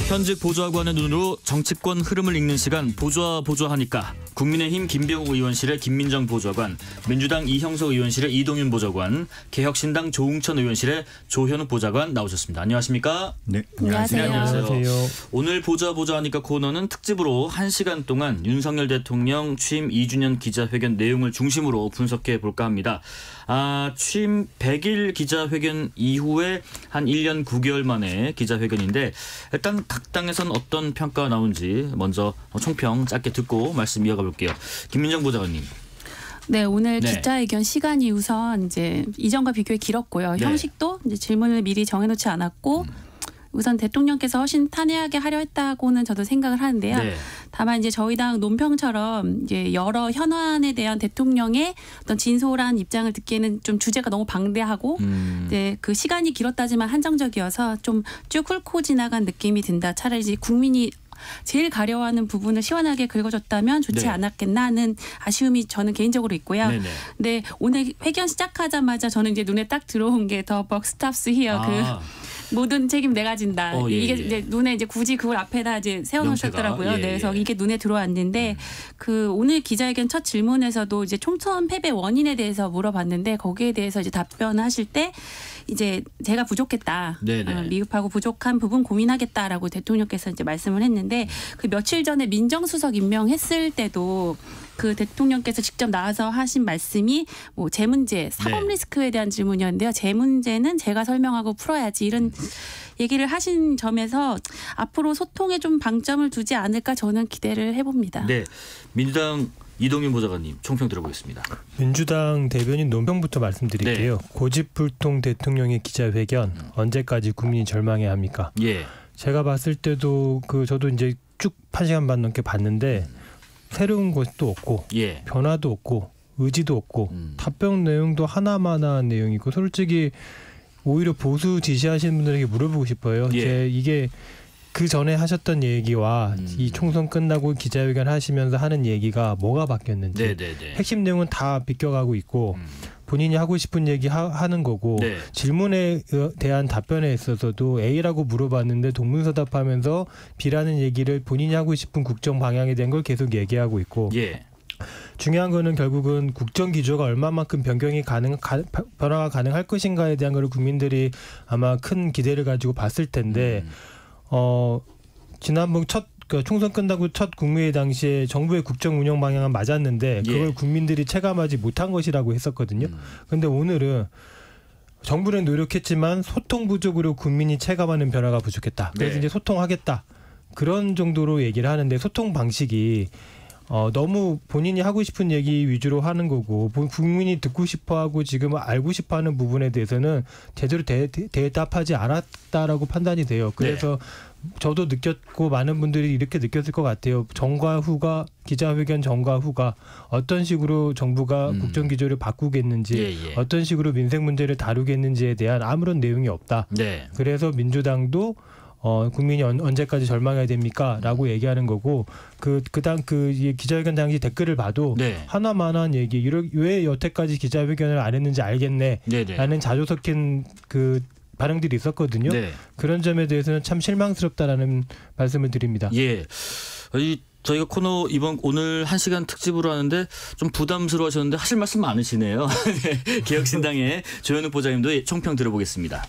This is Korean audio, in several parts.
현직 보좌관의 눈으로 정치권 흐름을 읽는 시간 보좌하니까 국민의힘 김병욱 의원실의 김민정 보좌관, 민주당 이형석 의원실의 이동윤 보좌관, 개혁신당 조웅천 의원실의 조현욱 보좌관 나오셨습니다. 안녕하십니까? 네, 안녕하세요. 오늘 보좌하니까 코너는 특집으로 1시간 동안 윤석열 대통령 취임 2주년 기자회견 내용을 중심으로 분석해 볼까 합니다. 취임 100일 기자회견 이후에 한 1년 9개월 만에 기자회견인데 일단 각 당에선 어떤 평가가 나온지 먼저 총평 짧게 듣고 말씀 이어가 볼게요. 김민정 보좌관님. 네, 오늘 기자회견 시간이 우선 이제 이전과 비교해 길었고요. 형식도 이제 질문을 미리 정해놓지 않았고 우선 대통령께서 훨씬 탄핵하게 하려 했다고는 저도 생각을 하는데요. 다만 이제 저희 당 논평처럼 이제 여러 현안에 대한 대통령의 어떤 진솔한 입장을 듣기에는 좀 주제가 너무 방대하고 이제 그 시간이 길었다지만 한정적이어서 좀 쭉 훑고 지나간 느낌이 든다. 차라리 이제 국민이 제일 가려워하는 부분을 시원하게 긁어줬다면 좋지 않았겠나 하는 아쉬움이 저는 개인적으로 있고요. 근데 오늘 회견 시작하자마자 저는 이제 눈에 딱 들어온 게 The buck stops here. 모든 책임 내가 진다. 이게 이제 눈에 이제 굳이 그걸 앞에다 이제 세워놓으셨더라고요. 그래서 이게 눈에 들어왔는데 그 오늘 기자회견 첫 질문에서도 이제 총선 패배 원인에 대해서 물어봤는데 거기에 대해서 이제 답변하실 때 이제 제가 부족했다. 미흡하고 부족한 부분 고민하겠다라고 대통령께서 이제 말씀을 했는데 그 며칠 전에 민정수석 임명했을 때도 그 대통령께서 직접 나와서 하신 말씀이 뭐 제 문제, 사법 리스크에 대한 질문이었는데요. 제 문제는 제가 설명하고 풀어야지 이런 얘기를 하신 점에서 앞으로 소통에 좀 방점을 두지 않을까 저는 기대를 해봅니다. 네, 민주당 이동윤 보좌관님 총평 들어보겠습니다. 민주당 대변인 논평부터 말씀드릴게요. 고집불통 대통령의 기자회견 언제까지 국민이 절망해야 합니까? 제가 봤을 때도 저도 이제 쭉 1시간 반 넘게 봤는데 새로운 것도 없고 변화도 없고 의지도 없고 답변 내용도 하나마나한 내용이고 솔직히 오히려 보수 지지하시는 분들에게 물어보고 싶어요. 이게 그 전에 하셨던 얘기와 이 총선 끝나고 기자회견 하시면서 하는 얘기가 뭐가 바뀌었는지 핵심 내용은 다 비껴가고 있고 본인이 하고 싶은 얘기 하는 거고 질문에 대한 답변에 있어서도 A라고 물어봤는데 동문서답하면서 B라는 얘기를 본인이 하고 싶은 국정 방향에 대한 걸 계속 얘기하고 있고 중요한 거는 결국은 국정 기조가 얼마만큼 변화가 가능할 것인가에 대한 걸 국민들이 아마 큰 기대를 가지고 봤을 텐데 지난번 총선 끝나고 첫 국무회의 당시에 정부의 국정 운영 방향은 맞았는데 그걸 국민들이 체감하지 못한 것이라고 했었거든요. 그런데 오늘은 정부는 노력했지만 소통 부족으로 국민이 체감하는 변화가 부족했다. 그래서 이제 소통하겠다. 그런 정도로 얘기를 하는데 소통 방식이 너무 본인이 하고 싶은 얘기 위주로 하는 거고 국민이 듣고 싶어하고 지금 알고 싶어하는 부분에 대해서는 제대로 대답하지 않았다라고 판단이 돼요. 그래서 저도 느꼈고 많은 분들이 이렇게 느꼈을 것 같아요. 전과 후가 기자회견 전과 후가 어떤 식으로 정부가 국정 기조를 바꾸겠는지 어떤 식으로 민생 문제를 다루겠는지에 대한 아무런 내용이 없다. 그래서 민주당도 국민이 언제까지 절망해야 됩니까? 라고 얘기하는 거고 기자회견 당시 댓글을 봐도 하나만한 얘기 왜 여태까지 기자회견을 안 했는지 알겠네 라는 자조 섞인 반응들이 있었거든요. 그런 점에 대해서는 참 실망스럽다라는 말씀을 드립니다. 저희가 코너 오늘 1시간 특집으로 하는데 좀 부담스러워하셨는데 하실 말씀 많으시네요. 개혁신당의 조현욱 보좌님도 총평 들어보겠습니다.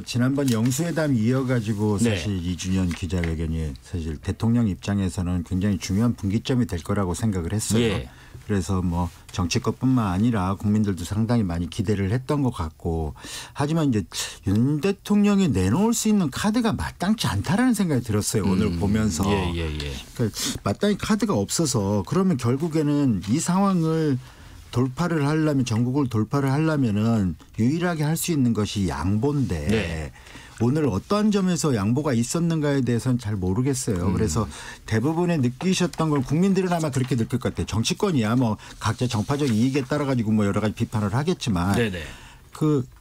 지난번 영수회담 이어가지고 사실 2주년 기자회견이 사실 대통령 입장에서는 굉장히 중요한 분기점이 될 거라고 생각을 했어요. 그래서 뭐 정치권뿐만 아니라 국민들도 상당히 많이 기대를 했던 것 같고 하지만 이제 윤 대통령이 내놓을 수 있는 카드가 마땅치 않다라는 생각이 들었어요. 오늘 보면서. 그러니까 마땅히 카드가 없어서 그러면 결국에는 이 상황을 돌파를 하려면 전국을 돌파를 하려면은 유일하게 할 수 있는 것이 양보인데 오늘 어떠한 점에서 양보가 있었는가에 대해서는 잘 모르겠어요. 그래서 대부분의 느끼셨던 걸 국민들은 아마 그렇게 느낄 것 같아요. 정치권이야 뭐 각자 정파적 이익에 따라 가지고 뭐 여러 가지 비판을 하겠지만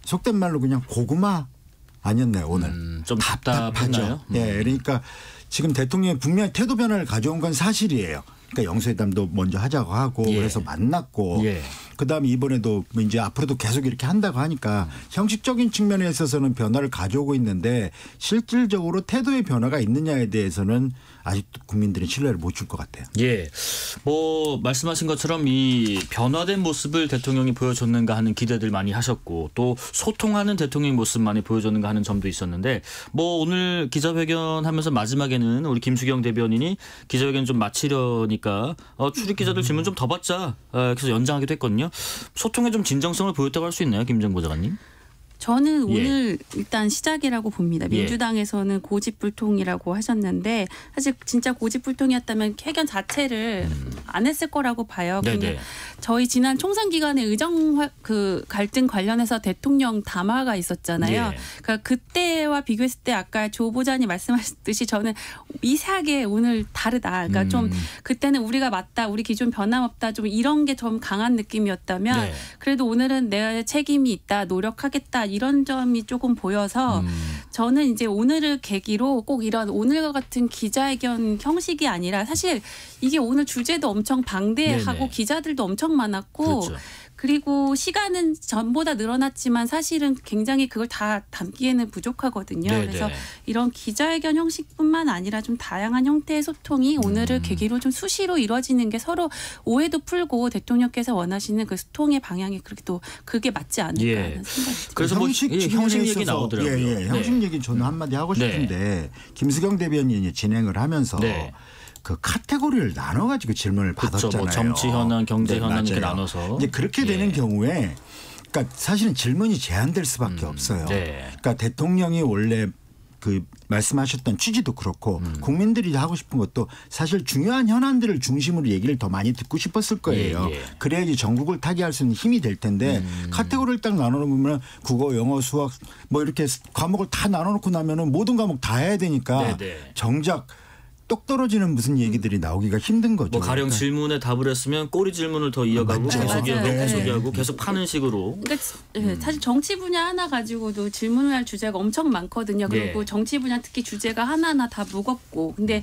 속된 말로 그냥 고구마 아니었나요 오늘? 좀 답답하죠. 그러니까 지금 대통령이 분명히 태도 변화를 가져온 건 사실이에요. 그러니까 영수회담도 먼저 하자고 하고 예. 그래서 만났고 예. 그다음에 이번에도 이제 앞으로도 계속 이렇게 한다고 하니까 형식적인 측면에 있어서는 변화를 가져오고 있는데 실질적으로 태도의 변화가 있느냐에 대해서는 아직도 국민들이 신뢰를 못 줄 것 같아요. 예, 뭐 말씀하신 것처럼 이 변화된 모습을 대통령이 보여줬는가 하는 기대들 많이 하셨고 또 소통하는 대통령의 모습 많이 보여줬는가 하는 점도 있었는데 뭐 오늘 기자회견하면서 마지막에는 우리 김수경 대변인이 기자회견 좀 마치려니까 출입 기자들 질문 좀 더 받자 그래서 연장하기도 했거든요. 소통에 좀 진정성을 보였다고 할 수 있나요, 김정 보좌관님? 저는 오늘 일단 시작이라고 봅니다. 민주당에서는 고집불통이라고 하셨는데 사실 진짜 고집불통이었다면 회견 자체를 안 했을 거라고 봐요. 근데 저희 지난 총선 기간에 의정 갈등 관련해서 대통령 담화가 있었잖아요. 그러니까 그때와 비교했을 때 아까 조 보좌관이 말씀하셨듯이 저는 미세하게 오늘 다르다. 그러니까 좀 그때는 우리가 맞다, 우리 기존 변함없다, 좀 이런 게 좀 강한 느낌이었다면 그래도 오늘은 내 책임이 있다, 노력하겠다. 이런 점이 조금 보여서 저는 이제 오늘을 계기로 꼭 이런 오늘과 같은 기자회견 형식이 아니라 사실 이게 오늘 주제도 엄청 방대하고 기자들도 엄청 많았고 그렇죠. 그리고 시간은 전보다 늘어났지만 사실은 굉장히 그걸 다 담기에는 부족하거든요. 그래서 이런 기자회견 형식뿐만 아니라 좀 다양한 형태의 소통이 오늘을 계기로 좀 수시로 이루어지는 게 서로 오해도 풀고 대통령께서 원하시는 그 소통의 방향이 그렇게 또 그게 맞지 않을까 하는 생각이 듭니다. 그래서 뭐 형식 얘기 나오더라고요. 형식 얘기 저는 한마디 하고 싶은데 김수경 대변인이 진행을 하면서 그 카테고리를 나눠가지고 질문을 받았잖아요. 뭐 정치 현안, 경제 현안 이렇게 나눠서. 이제 그렇게 되는 경우에, 그러니까 사실은 질문이 제한될 수밖에 없어요. 그러니까 대통령이 원래 그 말씀하셨던 취지도 그렇고 국민들이 하고 싶은 것도 사실 중요한 현안들을 중심으로 얘기를 더 많이 듣고 싶었을 거예요. 그래야지 전국을 타개할 수 있는 힘이 될 텐데 카테고리를 딱 나눠놓으면 국어, 영어, 수학 뭐 이렇게 과목을 다 나눠놓고 나면은 모든 과목 다 해야 되니까 정작 똑 떨어지는 무슨 얘기들이 나오기가 힘든 거죠. 뭐 가령 질문에 답을 했으면 꼬리 질문을 더 이어가고 계속 계속 파는 식으로. 그러니까 사실 정치 분야 하나 가지고도 질문을 할 주제가 엄청 많거든요. 그리고 정치 분야 특히 주제가 하나하나 다 무겁고. 근데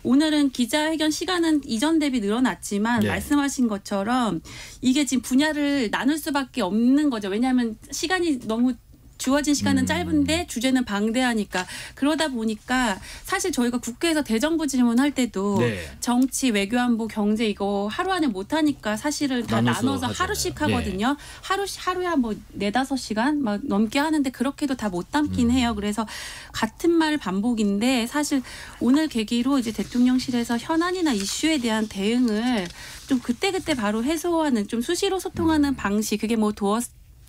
오늘은 기자회견 시간은 이전 대비 늘어났지만 말씀하신 것처럼 이게 지금 분야를 나눌 수밖에 없는 거죠. 왜냐하면 시간이 너무 주어진 시간은 짧은데 주제는 방대하니까 그러다 보니까 사실 저희가 국회에서 대정부 질문할 때도 정치, 외교안보, 경제 이거 하루 안에 못하니까 사실은 다 나눠서 하루씩 하거든요. 하루에 뭐 4-5시간 막 넘게 하는데 그렇게도 다 못 담긴 해요. 그래서 같은 말 반복인데 사실 오늘 계기로 이제 대통령실에서 현안이나 이슈에 대한 대응을 좀 그때그때 바로 해소하는 좀 수시로 소통하는 방식 그게 뭐 도어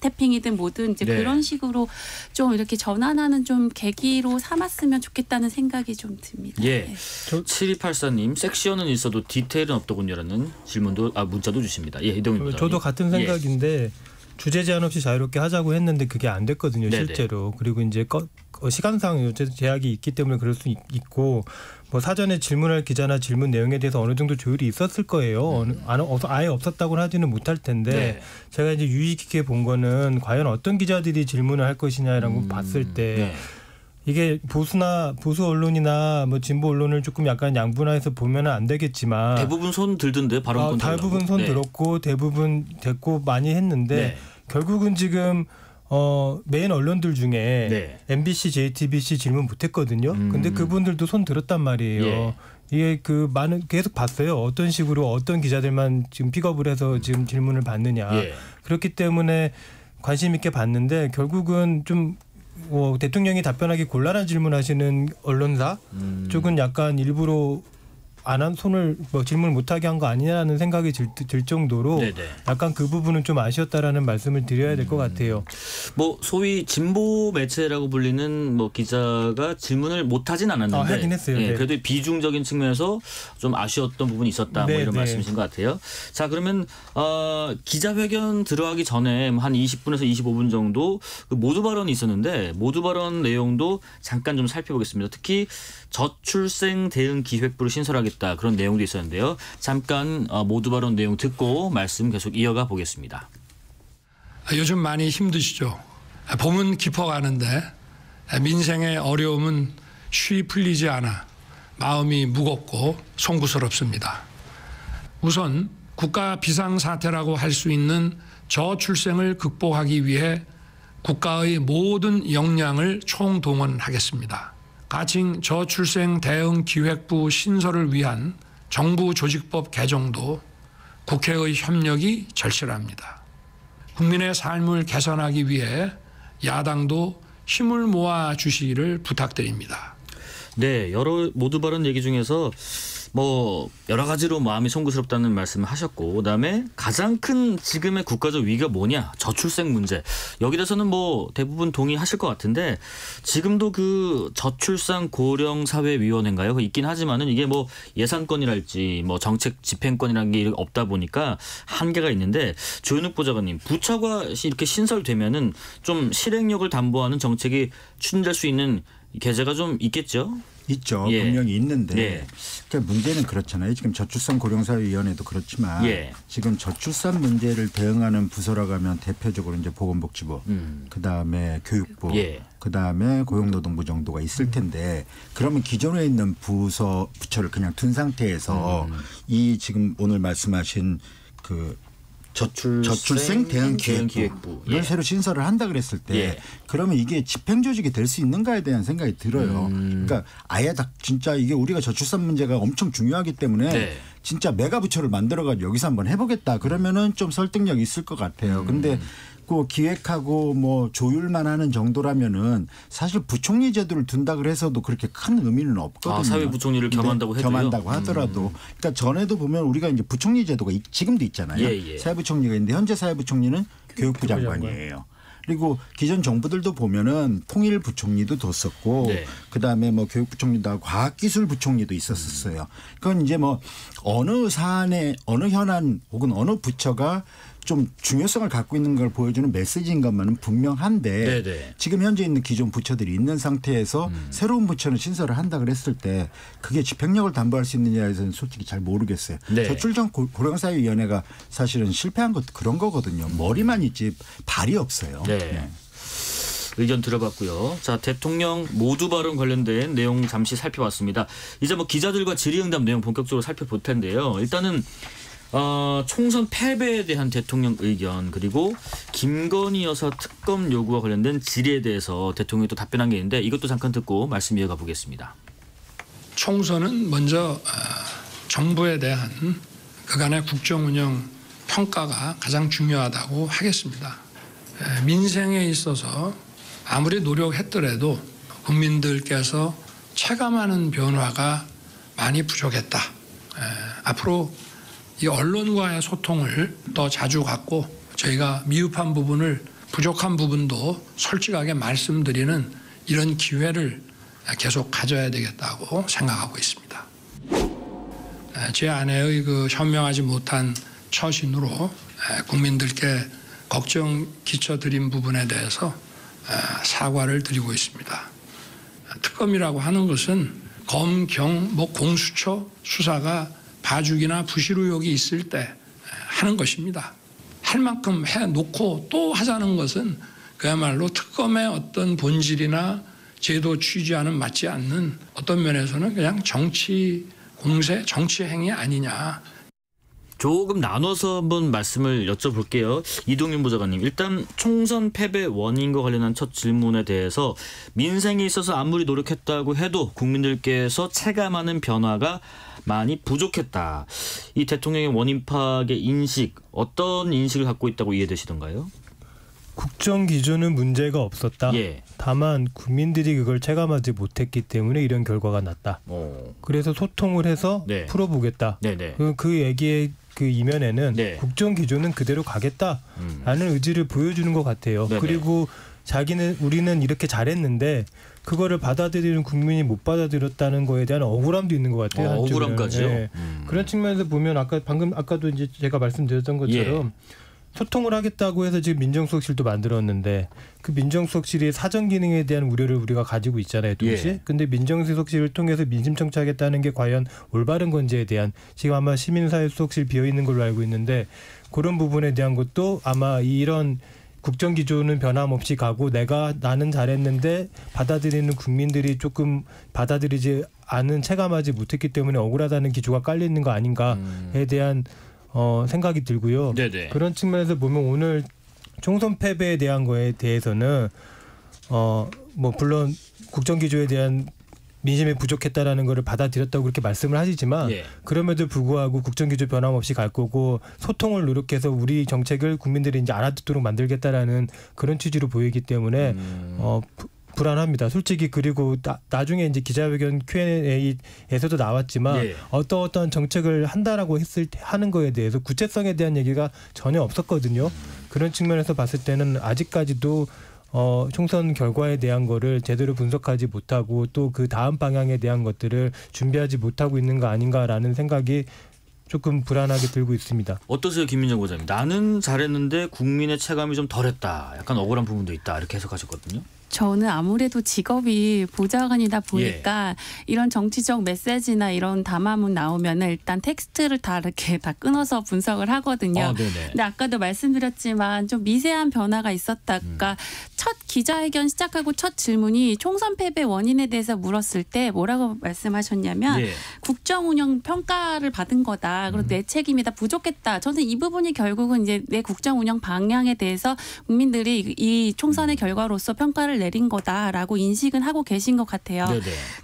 태핑이든 뭐든 이제 그런 식으로 좀 이렇게 전환하는 좀 계기로 삼았으면 좋겠다는 생각이 좀 듭니다. 7284님 섹시언은 있어도 디테일은 없더군요라는 문자도 주십니다. 이동입니다. 저도 같은 생각인데 주제 제한 없이 자유롭게 하자고 했는데 그게 안 됐거든요. 실제로. 그리고 이제 시간상 제약이 있기 때문에 그럴 수 있고 뭐 사전에 질문할 기자나 질문 내용에 대해서 어느 정도 조율이 있었을 거예요. 아예 없었다고는 하지는 못할 텐데 제가 이제 유의 깊게 본 거는 과연 어떤 기자들이 질문을 할 것이냐라는 걸 봤을 때 이게 보수 언론이나 뭐 진보 언론을 조금 약간 양분화해서 보면은 안 되겠지만 대부분 손 들던데 발언권 대부분 손 들었고 대부분 됐고 많이 했는데 결국은 지금 메인 언론들 중에 MBC, JTBC 질문 못했거든요. 근데 그분들도 손 들었단 말이에요. 이게 계속 봤어요. 어떤 식으로 어떤 기자들만 지금 픽업을 해서 지금 질문을 받느냐. 그렇기 때문에 관심 있게 봤는데 결국은 좀 대통령이 답변하기 곤란한 질문하시는 언론사 쪽은 약간 일부러 안 한 손을 질문을 못하게 한 거 아니냐는 생각이 들 정도로 약간 그 부분은 좀 아쉬웠다라는 말씀을 드려야 될 것 같아요. 뭐 소위 진보 매체라고 불리는 뭐 기자가 질문을 못하진 않았는데 하긴 했어요. 그래도 비중적인 측면에서 좀 아쉬웠던 부분이 있었다. 뭐 이런 말씀이신 것 같아요. 자 그러면 기자회견 들어가기 전에 한 20분에서 25분 정도 그 모두 발언이 있었는데 모두 발언 내용도 잠깐 좀 살펴보겠습니다. 특히 저출생 대응 기획부를 신설하겠다 그런 내용도 있었는데요. 잠깐 모두 발언 내용 듣고 말씀 계속 이어가 보겠습니다. 요즘 많이 힘드시죠. 봄은 깊어가는데 민생의 어려움은 쉬이 풀리지 않아 마음이 무겁고 송구스럽습니다. 우선 국가 비상사태라고 할 수 있는 저출생을 극복하기 위해 국가의 모든 역량을 총동원하겠습니다. 가칭 저출생 대응 기획부 신설을 위한 정부 조직법 개정도 국회의 협력이 절실합니다. 국민의 삶을 개선하기 위해 야당도 힘을 모아 주시기를 부탁드립니다. 네, 모두 발언 얘기 중에서 뭐 여러 가지로 마음이 송구스럽다는 말씀을 하셨고, 그다음에 가장 큰 지금의 국가적 위기가 뭐냐? 저출생 문제. 여기 대해서는 뭐 대부분 동의하실 것 같은데, 지금도 그 저출산 고령 사회 위원회인가요? 있긴 하지만은 이게 뭐 예산권이랄지 뭐 정책 집행권이라는 게 없다 보니까 한계가 있는데, 조현욱 보좌관님, 부처가 이렇게 신설되면은 좀 실행력을 담보하는 정책이 추진될 수 있는 계제가 좀 있겠죠? 있죠. 예. 분명히 있는데 예. 그러니까 문제는 그렇잖아요. 지금 저출산 고령사회위원회도 그렇지만 예. 지금 저출산 문제를 대응하는 부서라고 하면 대표적으로 이제 보건복지부, 그다음에 교육부, 예. 그다음에 고용노동부 정도가 있을 텐데, 그러면 기존에 있는 부처를 그냥 둔 상태에서 이 지금 오늘 말씀하신 그 저출생 대응 기획부를 예. 새로 신설을 한다 그랬을 때 예. 그러면 이게 집행 조직이 될 수 있는가에 대한 생각이 들어요. 그러니까 아예 다 진짜 이게 우리가 저출산 문제가 엄청 중요하기 때문에 네. 진짜 메가 부처를 만들어가지고 여기서 한번 해보겠다 그러면은 좀 설득력이 있을 것 같아요. 근데 그 기획하고 뭐 조율만 하는 정도라면은 사실 부총리 제도를 둔다 그래서도 그렇게 큰 의미는 없거든요. 아, 사회부총리를 겸한다고 해도요? 겸한다고 하더라도. 그러니까 전에도 보면 우리가 이제 부총리 제도가 지금도 있잖아요. 예. 사회부총리가 있는데 현재 사회부총리는 교육부 장관이에요. 그리고 기존 정부들도 보면은 통일부총리도 뒀었고, 네. 그다음에 뭐 교육부총리도 하고 과학기술부총리도 있었어요. 그건 이제 뭐 어느 사안에 어느 현안 혹은 어느 부처가 좀 중요성을 갖고 있는 걸 보여주는 메시지인 것만은 분명한데, 네네. 지금 현재 있는 기존 부처들이 있는 상태에서 새로운 부처는 신설을 한다 그랬을 때 그게 집행력을 담보할 수 있느냐에서는 솔직히 잘 모르겠어요. 네. 저출산 고령사회위원회가 사실은 실패한 것도 그런 거거든요. 머리만 있지 발이 없어요. 네. 네. 의견 들어봤고요. 자, 대통령 모두 발언 관련된 내용 잠시 살펴봤습니다. 이제 뭐 기자들과 질의응답 내용 본격적으로 살펴볼 텐데요. 일단은 총선 패배에 대한 대통령 의견, 그리고 김건희 여사 특검 요구와 관련된 질의에 대해서 대통령이 또 답변한 게 있는데, 이것도 잠깐 듣고 말씀 이어가 보겠습니다. 총선은 먼저 정부에 대한 그간의 국정운영 평가가 가장 중요하다고 하겠습니다. 민생에 있어서 아무리 노력했더라도 국민들께서 체감하는 변화가 많이 부족했다. 앞으로 이 언론과의 소통을 더 자주 갖고 저희가 미흡한 부분을, 부족한 부분도 솔직하게 말씀드리는 이런 기회를 계속 가져야 되겠다고 생각하고 있습니다. 제 아내의 그 현명하지 못한 처신으로 국민들께 걱정 끼쳐드린 부분에 대해서 사과를 드리고 있습니다. 특검이라고 하는 것은 검, 경, 공수처 수사가 봐주기나 부실 의혹이 있을 때 하는 것입니다. 할 만큼 해놓고 또 하자는 것은 그야말로 특검의 어떤 본질이나 제도 취지와는 맞지 않는, 어떤 면에서는 그냥 정치 공세, 정치 행위 아니냐. 조금 나눠서 한번 말씀을 여쭤볼게요. 이동윤 보좌관님, 일단 총선 패배 원인과 관련한 첫 질문에 대해서 민생에 있어서 아무리 노력했다고 해도 국민들께서 체감하는 변화가 많이 부족했다. 이 대통령의 원인 파악의 인식, 어떤 인식을 갖고 있다고 이해되시던가요? 국정 기조는 문제가 없었다. 예. 다만 국민들이 그걸 체감하지 못했기 때문에 이런 결과가 났다. 그래서 소통을 해서 네. 풀어보겠다. 네네. 그 얘기의 그 이면에는 네. 국정 기조는 그대로 가겠다라는 의지를 보여주는 것 같아요. 네네. 그리고 우리는 이렇게 잘했는데 그거를 받아들이는 국민이 못 받아들였다는 거에 대한 억울함도 있는 것 같아요. 억울함까지요? 네. 그런 측면에서 보면 아까도 이제 제가 말씀드렸던 것처럼 소통을 하겠다고 해서 지금 민정수석실도 만들었는데 그 민정수석실의 사전 기능에 대한 우려를 우리가 가지고 있잖아요, 동시에. 근데 민정수석실을 통해서 민심 청취하겠다는 게 과연 올바른 건지에 대한, 지금 아마 시민사회 수석실 비어 있는 걸로 알고 있는데 그런 부분에 대한 것도 아마 이런 국정기조는 변함없이 가고 나는 잘했는데 받아들이는 국민들이 조금 받아들이지 않은 체감하지 못했기 때문에 억울하다는 기조가 깔려 있는 거 아닌가에 대한 생각이 들고요. 네네. 그런 측면에서 보면 오늘 총선 패배에 대한 거에 대해서는 뭐 물론 국정기조에 대한 민심이 부족했다라는 것을 받아들였다고 그렇게 말씀을 하시지만 그럼에도 불구하고 국정기조 변함없이 갈 거고 소통을 노력해서 우리 정책을 국민들이 이제 알아듣도록 만들겠다라는 그런 취지로 보이기 때문에 불안합니다. 솔직히 그리고 나중에 이제 기자회견 Q&A에서도 나왔지만 어떠한 정책을 한다라고 하는 거에 대해서 구체성에 대한 얘기가 전혀 없었거든요. 그런 측면에서 봤을 때는 아직까지도 총선 결과에 대한 거를 제대로 분석하지 못하고 또 그 다음 방향에 대한 것들을 준비하지 못하고 있는 거 아닌가라는 생각이 조금 불안하게 들고 있습니다. 어떠세요, 김민정 고자님? 나는 잘했는데 국민의 체감이 좀 덜했다. 약간 억울한 부분도 있다. 이렇게 해석하셨거든요. 저는 아무래도 직업이 보좌관이다 보니까 이런 정치적 메시지나 이런 담화문 나오면은 일단 텍스트를 다 이렇게 다 끊어서 분석을 하거든요. 근데 아까도 말씀드렸지만 좀 미세한 변화가 있었다가 첫 기자회견 시작하고 첫 질문이 총선 패배 원인에 대해서 물었을 때 뭐라고 말씀하셨냐면 국정 운영 평가를 받은 거다. 그리고 내 책임이다. 부족했다. 저는 이 부분이 결국은 이제 내 국정 운영 방향에 대해서 국민들이 이 총선의 결과로서 평가를 내린 거다라고 인식은 하고 계신 것 같아요.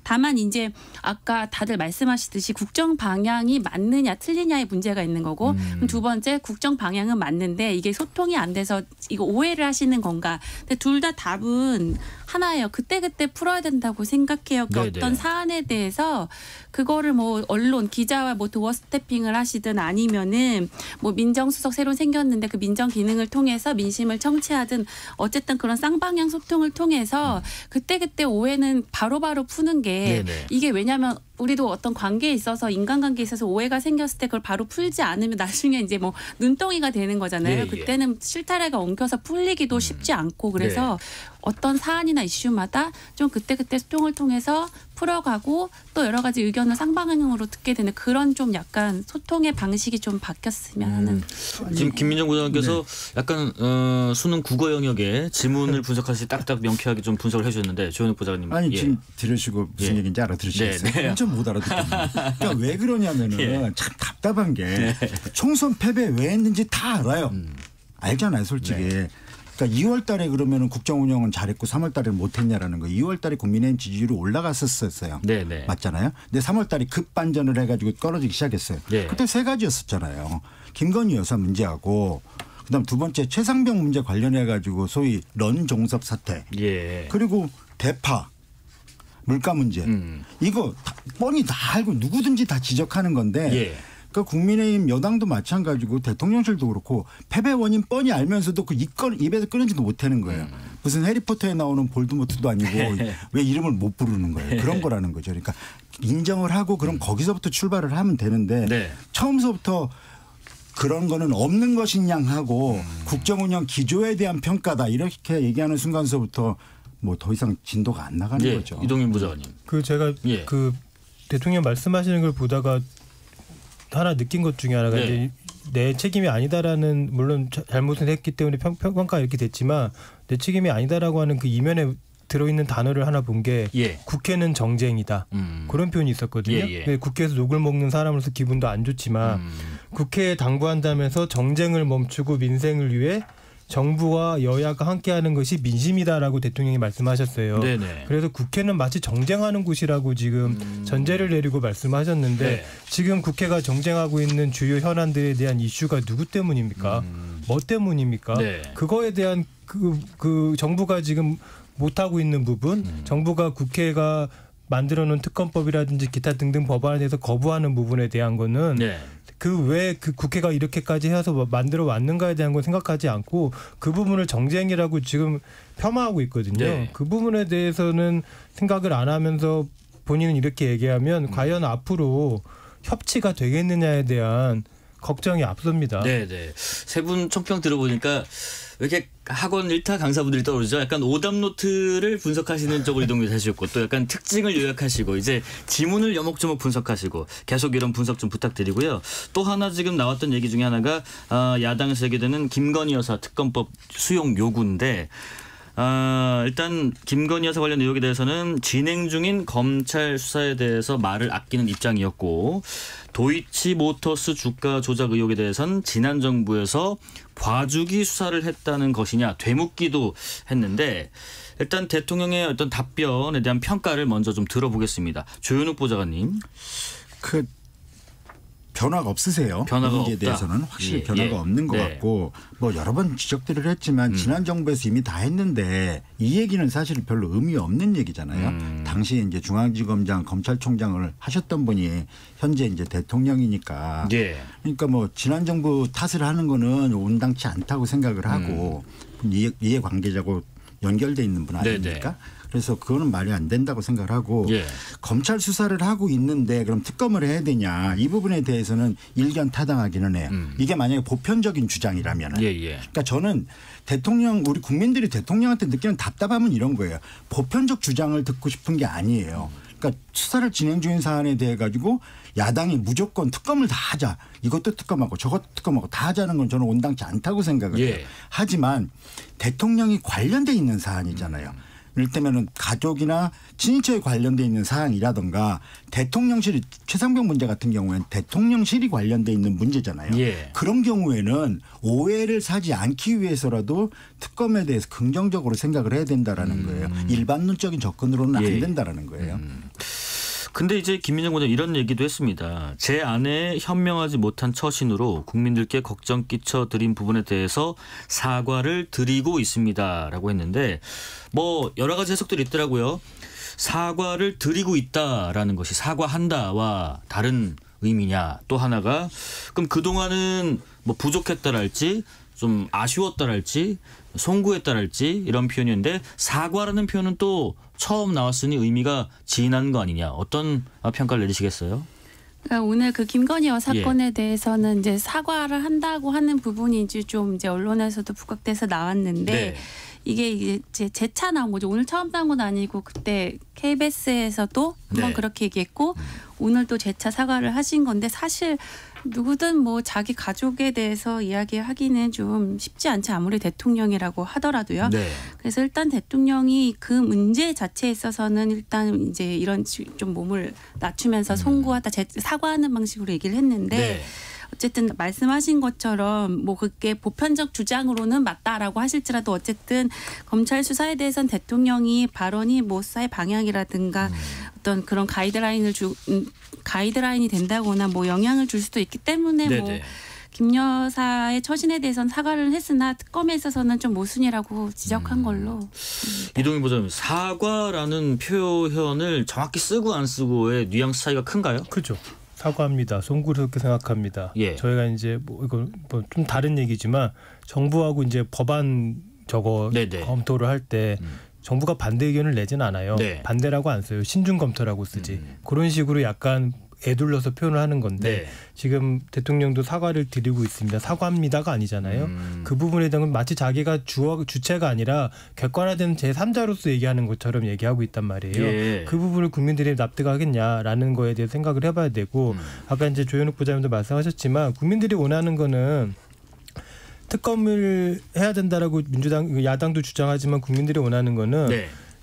다만 이제 아까 다들 말씀하시듯이 국정 방향이 맞느냐 틀리냐의 문제가 있는 거고 두 번째 국정 방향은 맞는데 이게 소통이 안 돼서 이거 오해를 하시는 건가. 근데 둘 다 답은 하나예요. 그때그때 풀어야 된다고 생각해요. 그러니까 어떤 사안에 대해서 그거를 뭐 언론 기자와 뭐 도어 스태핑을 하시든 아니면은 뭐 민정수석 새로 생겼는데 그 민정 기능을 통해서 민심을 청취하든 어쨌든 그런 쌍방향 소통을 통해서 그때그때 오해는 바로바로 푸는 게 이게 왜냐하면 우리도 어떤 관계에 있어서 인간관계에 있어서 오해가 생겼을 때 그걸 바로 풀지 않으면 나중에 이제 뭐 눈덩이가 되는 거잖아요. 그때는 실타래가 엉켜서 풀리기도 쉽지 않고 그래서 어떤 사안이나 이슈마다 좀 그때그때 소통을 통해서 풀어가고 또 여러 가지 의견을 쌍방향으로 듣게 되는 그런 좀 약간 소통의 방식이 좀 바뀌었으면 하는. 지금 김민정 부장님께서 약간 수능 국어 영역에 지문을 분석하실 때 딱딱 명쾌하게 좀 분석을 해주셨는데 조현욱 부장님. 아니 지금 들으시고 무슨 얘기인지 알아들으시겠어요? 완전 못 알아듣겠네요. 그러니까 왜 그러냐면은 참 답답한 게 총선 패배 왜 했는지 다 알아요. 알잖아요, 솔직히. 그러니까 2월 달에 그러면은 국정 운영은 잘했고 3월 달에 못했냐라는 거예요. 2월 달에 국민의힘 지지율이 올라갔었어요. 맞잖아요. 근데 3월 달에 급반전을 해가지고 떨어지기 시작했어요. 그때 세 가지였었잖아요. 김건희 여사 문제하고 그다음 두 번째 최상병 문제 관련해가지고 소위 런종섭 사태. 그리고 대파. 물가 문제. 이거 뻔히 다 알고 누구든지 다 지적하는 건데 그러니까 국민의힘 여당도 마찬가지고 대통령실도 그렇고 패배 원인 뻔히 알면서도 그 입에서 끊지도 못하는 거예요. 무슨 해리포터에 나오는 볼드모트도 아니고 왜 이름을 못 부르는 거예요. 그런 거라는 거죠. 그러니까 인정을 하고 그럼 거기서부터 출발을 하면 되는데 처음서부터 그런 거는 없는 것이냐 하고 국정운영 기조에 대한 평가다 이렇게 얘기하는 순간서부터 뭐 더 이상 진도가 안 나가는 거죠. 이동윤 부장님. 그 제가 그 대통령 말씀하시는 걸 보다가 하나 느낀 것 중에 하나가 이제 내 책임이 아니다라는 물론 잘못을 했기 때문에 평가 이렇게 됐지만 내 책임이 아니다라고 하는 그 이면에 들어있는 단어를 하나 본 게 국회는 정쟁이다. 그런 표현이 있었거든요. 국회에서 욕을 먹는 사람으로서 기분도 안 좋지만 국회에 당부한다면서 정쟁을 멈추고 민생을 위해 정부와 여야가 함께하는 것이 민심이다라고 대통령이 말씀하셨어요. 그래서 국회는 마치 정쟁하는 곳이라고 지금 전제를 내리고 말씀하셨는데 지금 국회가 정쟁하고 있는 주요 현안들에 대한 이슈가 누구 때문입니까? 뭐 때문입니까? 그거에 대한 그 정부가 지금 못하고 있는 부분, 정부가 국회가 만들어놓은 특검법이라든지 기타 등등 법안에서 거부하는 부분에 대한 거는 그 왜 그 국회가 이렇게까지 해서 만들어 왔는가에 대한 건 생각하지 않고 그 부분을 정쟁이라고 지금 폄하하고 있거든요. 그 부분에 대해서는 생각을 안 하면서 본인은 이렇게 얘기하면 과연 앞으로 협치가 되겠느냐에 대한 걱정이 앞섭니다. 세 분 총평 들어보니까 왜 이렇게 학원 1타 강사분들이 떠오르죠? 약간 오답 노트를 분석하시는 쪽으로 이동이 되셨고 또 약간 특징을 요약하시고 이제 지문을 여목저목 분석하시고 계속 이런 분석 좀 부탁드리고요. 또 하나 지금 나왔던 얘기 중에 하나가 야당에서 얘기되는 김건희 여사 특검법 수용 요구인데 일단 김건희 여사 관련 의혹에 대해서는 진행 중인 검찰 수사에 대해서 말을 아끼는 입장이었고 도이치모터스 주가 조작 의혹에 대해서는 지난 정부에서 봐주기 수사를 했다는 것이냐 되묻기도 했는데 일단 대통령의 어떤 답변에 대한 평가를 먼저 좀 들어보겠습니다. 조현욱 보좌관님. 변화가 없으세요. 변화가 문제에 없다. 대해서는 확실히 변화가 없는 것 같고 뭐 여러 번 지적들을 했지만 지난 정부에서 이미 다 했는데 이 얘기는 사실 별로 의미 없는 얘기잖아요. 당시 이제 중앙지검장 검찰총장을 하셨던 분이 현재 이제 대통령이니까 그러니까 뭐 지난 정부 탓을 하는 거는 온당치 않다고 생각을 하고 이해관계자고 연결돼 있는 분 아닙니까? 그래서 그거는 말이 안 된다고 생각을 하고 검찰 수사를 하고 있는데 그럼 특검을 해야 되냐 이 부분에 대해서는 일견 타당하기는 해요. 이게 만약에 보편적인 주장이라면 그러니까 저는 대통령 우리 국민들이 대통령한테 느끼는 답답함은 이런 거예요. 보편적 주장을 듣고 싶은 게 아니에요. 그러니까 수사를 진행 중인 사안에 대해 가지고 야당이 무조건 특검을 다 하자. 이것도 특검하고 저것도 특검하고 다 하자는 건 저는 온당치 않다고 생각을 해요. 하지만 대통령이 관련돼 있는 사안이잖아요. 이를테면은 가족이나 친인척에 관련돼 있는 사항이라든가 대통령실 최상병 문제 같은 경우에는 대통령실이 관련돼 있는 문제잖아요. 그런 경우에는 오해를 사지 않기 위해서라도 특검에 대해서 긍정적으로 생각을 해야 된다라는 거예요. 일반론적인 접근으로는 안 된다라는 거예요. 근데 이제 김민정 원장 이런 얘기도 했습니다. 제 아내의 현명하지 못한 처신으로 국민들께 걱정 끼쳐드린 부분에 대해서 사과를 드리고 있습니다라고 했는데 뭐 여러 가지 해석들이 있더라고요. 사과를 드리고 있다라는 것이 사과한다와 다른 의미냐. 또 하나가 그럼 그동안은 뭐 부족했다랄지 좀 아쉬웠다랄지 송구했다랄지 이런 표현인데 사과라는 표현은 또 처음 나왔으니 의미가 진한 거 아니냐. 어떤 평가를 내리시겠어요? 그러니까 오늘 그 김건희 여사 사건에 대해서는 이제 사과를 한다고 하는 부분이 이제 언론에서도 부각돼서 나왔는데 이게 이제 재차 나온 거죠. 오늘 처음 나온 건 아니고 그때 KBS에서도 한번 그렇게 얘기했고 오늘 또 재차 사과를 하신 건데 사실 누구든 뭐 자기 가족에 대해서 이야기하기는 좀 쉽지 않지 아무리 대통령이라고 하더라도요. 그래서 일단 대통령이 그 문제 자체에 있어서는 일단 이제 이런 좀 몸을 낮추면서 송구하다 사과하는 방식으로 얘기를 했는데 어쨌든 말씀하신 것처럼 뭐 그게 보편적 주장으로는 맞다라고 하실지라도 어쨌든 검찰 수사에 대해서는 대통령이 발언이 뭐 수사의 방향이라든가 어떤 그런 가이드라인이 된다거나 뭐 영향을 줄 수도 있기 때문에 뭐 김 여사의 처신에 대해서는 사과를 했으나 특검에 있어서는 좀 모순이라고 지적한 걸로. 이동희 보좌님 사과라는 표현을 정확히 쓰고 안 쓰고의 뉘앙스 차이가 큰가요? 그렇죠. 사과합니다. 송구스럽게 생각합니다. 저희가 이제 뭐 이거 뭐 좀 다른 얘기지만 정부하고 이제 법안 검토를 할 때 정부가 반대 의견을 내진 않아요. 반대라고 안 써요. 신중 검토라고 쓰지. 그런 식으로 약간 애둘러서 표현을 하는 건데 지금 대통령도 사과를 드리고 있습니다. 사과합니다가 아니잖아요. 그 부분에 대한 건 마치 자기가 주체가 아니라 객관화된 제3자로서 얘기하는 것처럼 얘기하고 있단 말이에요. 그 부분을 국민들이 납득하겠냐라는 거에 대해 생각을 해봐야 되고 아까 이제 조현욱 부장님도 말씀하셨지만 국민들이 원하는 거는 특검을 해야 된다라고 야당도 주장하지만 국민들이 원하는 거는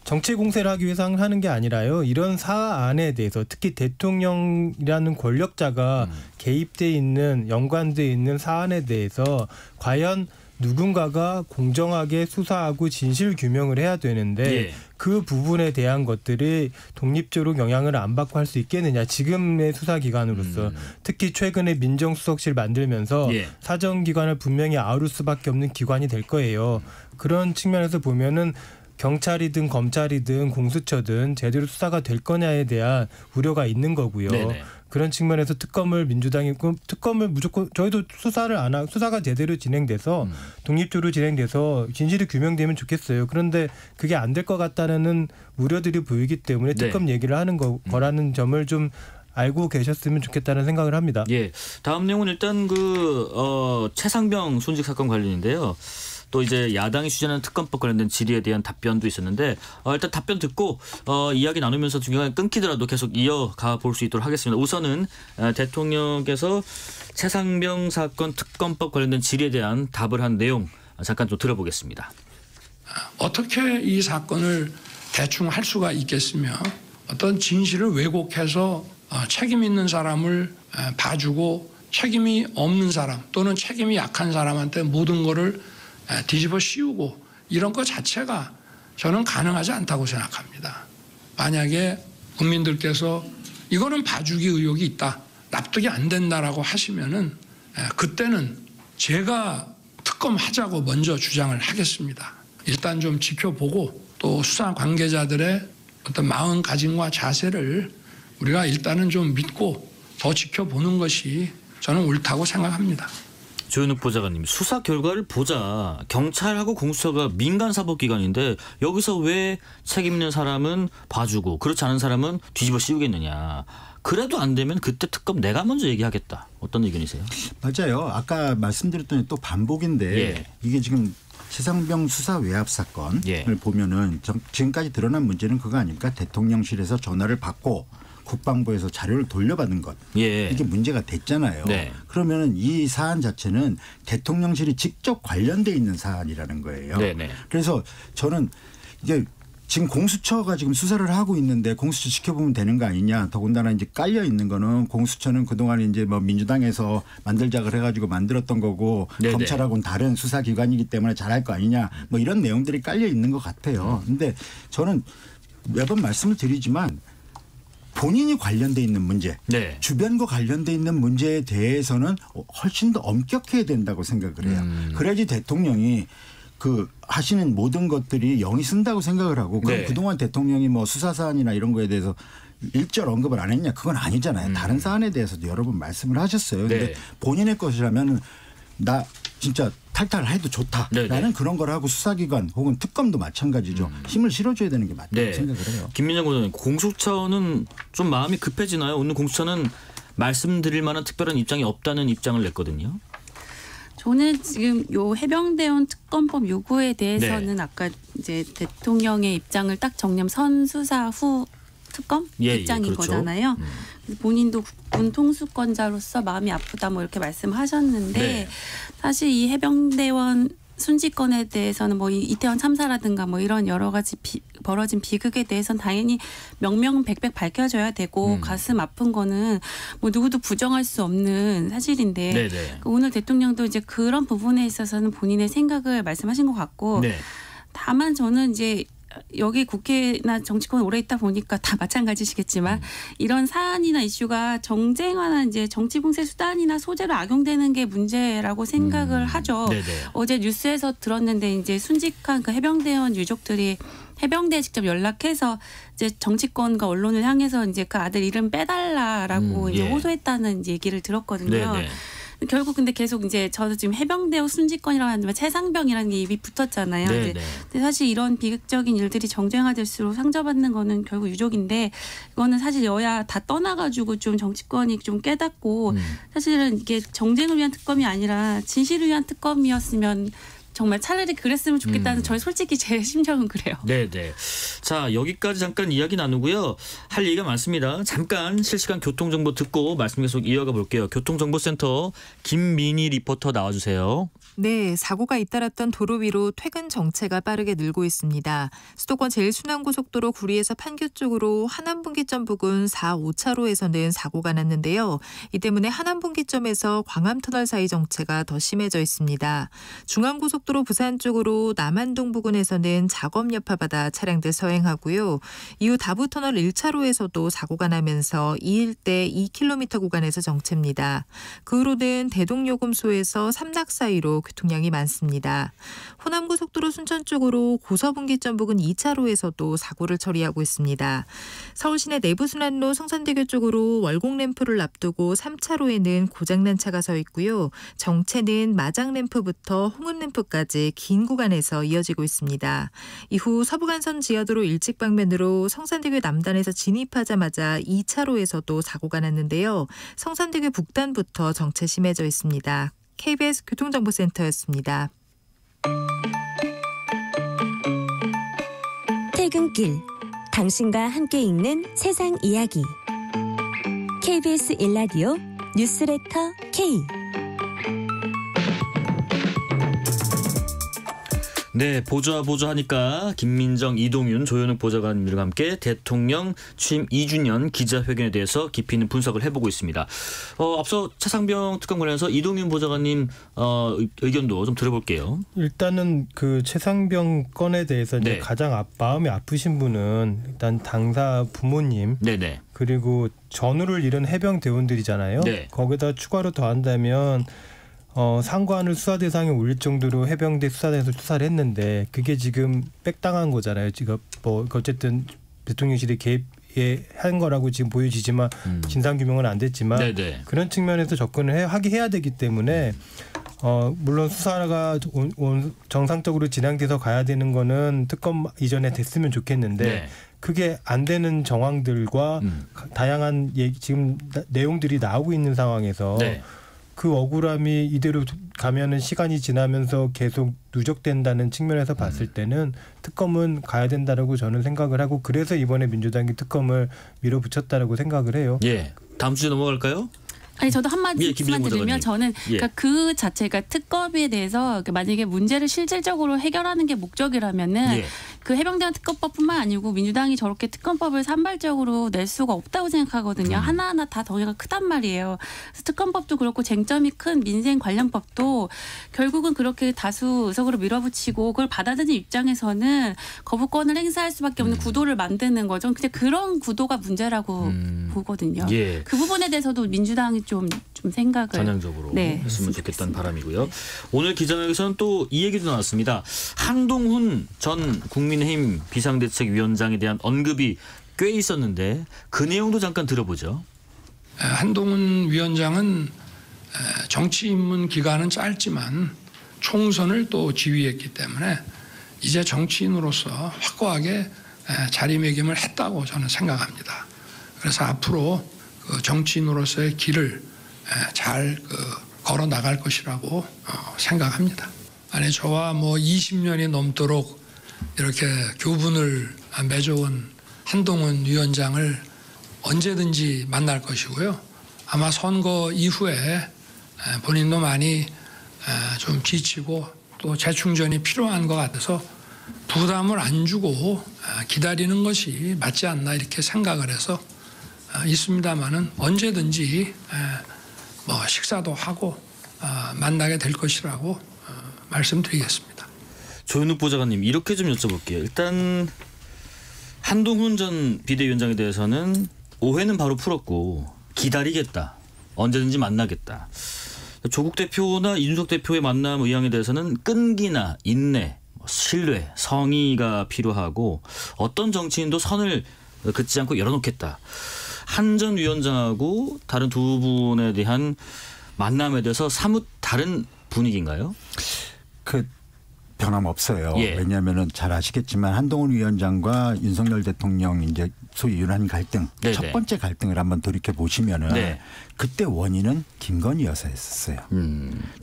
정치 공세를 하기 위해서 하는 게 아니라요. 이런 사안에 대해서 특히 대통령이라는 권력자가 개입돼 있는 연관돼 있는 사안에 대해서 과연 누군가가 공정하게 수사하고 진실 규명을 해야 되는데 그 부분에 대한 것들이 독립적으로 영향을 안 받고 할 수 있겠느냐. 지금의 수사기관으로서 특히 최근에 민정수석실 만들면서 사정기관을 분명히 아우를 수밖에 없는 기관이 될 거예요. 그런 측면에서 보면은 경찰이든 검찰이든 공수처든 제대로 수사가 될 거냐에 대한 우려가 있는 거고요. 그런 측면에서 특검을 무조건 저희도 수사가 제대로 진행돼서 독립적으로 진행돼서 진실이 규명되면 좋겠어요. 그런데 그게 안 될 것 같다는 우려들이 보이기 때문에 특검 얘기를 하는 거라는 점을 좀 알고 계셨으면 좋겠다는 생각을 합니다. 다음 내용은 일단 최상병 순직 사건 관련인데요. 또 이제 야당이 추진하는 특검법 관련된 질의에 대한 답변도 있었는데 일단 답변 듣고 이야기 나누면서 중간에 끊기더라도 계속 이어가 볼 수 있도록 하겠습니다. 우선은 대통령께서 최상병 사건 특검법 관련된 질의에 대한 답을 한 내용 잠깐 좀 들어보겠습니다. 어떻게 이 사건을 대충 할 수가 있겠으며 어떤 진실을 왜곡해서 책임 있는 사람을 봐주고 책임이 없는 사람 또는 책임이 약한 사람한테 모든 거를 뒤집어 씌우고 이런 것 자체가 저는 가능하지 않다고 생각합니다. 만약에 국민들께서 이거는 봐주기 의혹이 있다, 납득이 안 된다라고 하시면은 그때는 제가 특검하자고 먼저 주장을 하겠습니다. 일단 좀 지켜보고 또 수사 관계자들의 어떤 마음가짐과 자세를 우리가 일단은 좀 믿고 더 지켜보는 것이 저는 옳다고 생각합니다. 조현욱 보좌관님, 수사 결과를 보자. 경찰하고 공수처가 민간사법기관인데 여기서 왜 책임 있는 사람은 봐주고 그렇지 않은 사람은 뒤집어 씌우겠느냐. 그래도 안 되면 그때 특검 내가 먼저 얘기하겠다. 어떤 의견이세요? 맞아요. 아까 말씀드렸더니 또 반복인데 예. 이게 지금 최상병 수사 외압 사건을 보면은 지금까지 드러난 문제는 그거 아닙니까? 대통령실에서 전화를 받고 국방부에서 자료를 돌려받은 것. 예. 이게 문제가 됐잖아요. 네. 그러면은 이 사안 자체는 대통령실이 직접 관련돼 있는 사안이라는 거예요. 네네. 그래서 저는 이게 지금 공수처가 지금 수사를 하고 있는데 공수처 지켜보면 되는 거 아니냐. 더군다나 이제 깔려 있는 거는 공수처는 그동안 이제 뭐 민주당에서 만들작을 해가지고 만들었던 거고 네네. 검찰하고는 다른 수사기관이기 때문에 잘할 거 아니냐. 뭐 이런 내용들이 깔려 있는 것 같아요. 근데 저는 매번 말씀을 드리지만 본인이 관련돼 있는 문제, 네. 주변과 관련돼 있는 문제에 대해서는 훨씬 더 엄격해야 된다고 생각을 해요. 그래야지 대통령이 그 하시는 모든 것들이 영이 쓴다고 생각을 하고 그럼 네. 그동안 대통령이 뭐 수사 사안이나 이런 거에 대해서 일절 언급을 안 했냐 그건 아니잖아요. 다른 사안에 대해서도 여러 번 말씀을 하셨어요. 그런데 네. 본인의 것이라면 나 진짜 탈탈해도 좋다라는 네네. 그런 걸 하고 수사기관 혹은 특검도 마찬가지죠. 힘을 실어줘야 되는 게 맞다고 네. 생각을 해요. 김민정 의원님, 공수처는 좀 마음이 급해지나요? 오늘 공수처는 말씀드릴 만한 특별한 입장이 없다는 입장을 냈거든요. 저는 지금 요 해병대원 특검법 요구에 대해서는 네. 아까 이제 대통령의 입장을 딱 정리하면 선수사 후 특검 입장인 그렇죠. 거잖아요. 본인도 국군 통수권자로서 마음이 아프다 뭐 이렇게 말씀하셨는데 네. 사실 이 해병대원 순직권에 대해서는 뭐 이태원 참사라든가 뭐 이런 여러 가지 벌어진 비극에 대해서는 당연히 명명백백 밝혀져야 되고 가슴 아픈 거는 뭐 누구도 부정할 수 없는 사실인데 네네. 오늘 대통령도 이제 그런 부분에 있어서는 본인의 생각을 말씀하신 것 같고 네. 다만 저는 이제 여기 국회나 정치권 오래 있다 보니까 다 마찬가지시겠지만 이런 사안이나 이슈가 정쟁화나 이제 정치 공세 수단이나 소재로 악용되는 게 문제라고 생각을 하죠. 네네. 어제 뉴스에서 들었는데 이제 순직한 그 해병대원 유족들이 해병대에 직접 연락해서 이제 정치권과 언론을 향해서 이제 그 아들 이름 빼달라라고 이제 호소했다는 이제 얘기를 들었거든요. 네네. 결국 근데 계속 이제 저도 지금 해병대 순직권이라고 하는데 최상병이라는 게 입이 붙었잖아요. 근데 사실 이런 비극적인 일들이 정쟁화될수록 상처받는 거는 결국 유족인데 이거는 사실 여야 다 떠나가지고 좀 정치권이 좀 깨닫고 사실은 이게 정쟁을 위한 특검이 아니라 진실을 위한 특검이었으면 정말 차라리 그랬으면 좋겠다는 저희 솔직히 제 심정은 그래요. 네네. 자, 여기까지 잠깐 이야기 나누고요. 할 얘기가 많습니다. 잠깐 실시간 교통정보 듣고 말씀 계속 이어가 볼게요. 교통정보센터 김민희 리포터 나와주세요. 네, 사고가 잇따랐던 도로 위로 퇴근 정체가 빠르게 늘고 있습니다. 수도권 제일순환고속도로 구리에서 판교 쪽으로 하남분기점 부근 4, 5차로에서는 사고가 났는데요. 이 때문에 하남분기점에서 광암터널 사이 정체가 더 심해져 있습니다. 중앙고속도로 부산 쪽으로 남한동 부근에서는 작업 여파받아 차량들 서행하고요. 이후 다부터널 1차로에서도 사고가 나면서 이 일대 2km 구간에서 정체입니다. 그 후로는 대동요금소에서 삼락 사이로 교통량이 많습니다. 호남고속도로 순천 쪽으로 고서분기점 부근 2차로에서도 사고를 처리하고 있습니다. 서울시내 내부순환로 성산대교 쪽으로 월곡램프를 앞두고 3차로에는 고장난 차가 서 있고요. 정체는 마장램프부터 홍은램프까지 긴 구간에서 이어지고 있습니다. 이후 서부간선 지하도로 일찍 방면으로 성산대교 남단에서 진입하자마자 2차로에서도 사고가 났는데요. 성산대교 북단부터 정체 심해져 있습니다. KBS 교통정보센터였습니다. 퇴근길, 당신과 함께 읽는 세상 이야기. KBS 1라디오 뉴스레터 K. 네, 보자 하니까 김민정, 이동윤, 조현욱 보좌관님들과 함께 대통령 취임 2주년 기자회견에 대해서 깊이 있는 분석을 해보고 있습니다. 앞서 최상병 특검 관련해서 이동윤 보좌관님 의견도 좀 들어볼게요. 일단은 그 최상병 건에 대해서 이제 가장 마음이 아프신 분은 일단 당사 부모님, 네네. 그리고 전우를 잃은 해병 대원들이잖아요. 네. 거기다 추가로 더한다면 상관을 수사 대상에 올릴 정도로 해병대 수사대에서 수사를 했는데 그게 지금 백당한 거잖아요. 지금 뭐 어쨌든 대통령실이 개입한 거라고 지금 보여지지만 진상 규명은 안 됐지만 네네. 그런 측면에서 접근을 해야 되기 때문에 물론 수사가 정상적으로 진행돼서 가야 되는 거는 특검 이전에 됐으면 좋겠는데 네. 그게 안 되는 정황들과 다양한 지금 내용들이 나오고 있는 상황에서 네. 그 억울함이 이대로 가면은 시간이 지나면서 계속 누적된다는 측면에서 봤을 때는 특검은 가야 된다라고 저는 생각을 하고 그래서 이번에 민주당이 특검을 밀어붙였다라고 생각을 해요. 예. 다음 주제 넘어갈까요? 아니 저도 한마디만 드리면 저는 그러니까 그 자체가 특검에 대해서 만약에 문제를 실질적으로 해결하는 게 목적이라면은 그 해병대원 특검법뿐만 아니고 민주당이 저렇게 특검법을 산발적으로 낼 수가 없다고 생각하거든요. 하나하나 다 덩이가 크단 말이에요. 그래서 특검법도 그렇고 쟁점이 큰 민생 관련법도 결국은 그렇게 다수 의석으로 밀어붙이고 그걸 받아들이는 입장에서는 거부권을 행사할 수밖에 없는 구도를 만드는 거죠. 근데 그런 구도가 문제라고 보거든요. 예. 그 부분에 대해서도 민주당이 좀 생각을 전향적으로 했으면 좋겠다는 바람이고요. 오늘 기자회견에서는 또 이 얘기도 나왔습니다. 한동훈 전 국민의힘 비상대책위원장에 대한 언급이 꽤 있었는데 그 내용도 잠깐 들어보죠. 한동훈 위원장은 정치 입문 기간은 짧지만 총선을 또 지휘했기 때문에 이제 정치인으로서 확고하게 자리매김을 했다고 저는 생각합니다. 그래서 앞으로 그 정치인으로서의 길을 잘 걸어 나갈 것이라고 생각합니다. 아니 저와 뭐 20년이 넘도록 이렇게 교분을 맺어온 한동훈 위원장을 언제든지 만날 것이고요. 아마 선거 이후에 본인도 많이 좀 지치고 또 재충전이 필요한 것 같아서 부담을 안 주고 기다리는 것이 맞지 않나 이렇게 생각을 해서 있습니다만은 언제든지 뭐 식사도 하고 만나게 될 것이라고 말씀드리겠습니다. 조현욱 보좌관님 이렇게 좀 여쭤볼게요. 일단 한동훈 전 비대위원장에 대해서는 오해는 바로 풀었고 기다리겠다. 언제든지 만나겠다. 조국 대표나 이준석 대표의 만남 의향에 대해서는 끈기나 인내, 신뢰, 성의가 필요하고 어떤 정치인도 선을 긋지 않고 열어놓겠다. 한 전 위원장하고 다른 두 분에 대한 만남에 대해서 사뭇 다른 분위기인가요? 변함없어요. 왜냐하면은 잘 아시겠지만 한동훈 위원장과 윤석열 대통령 이제 소위 유난 갈등 첫 번째 갈등을 한번 돌이켜 보시면은 그때 원인은 김건희여서였어요.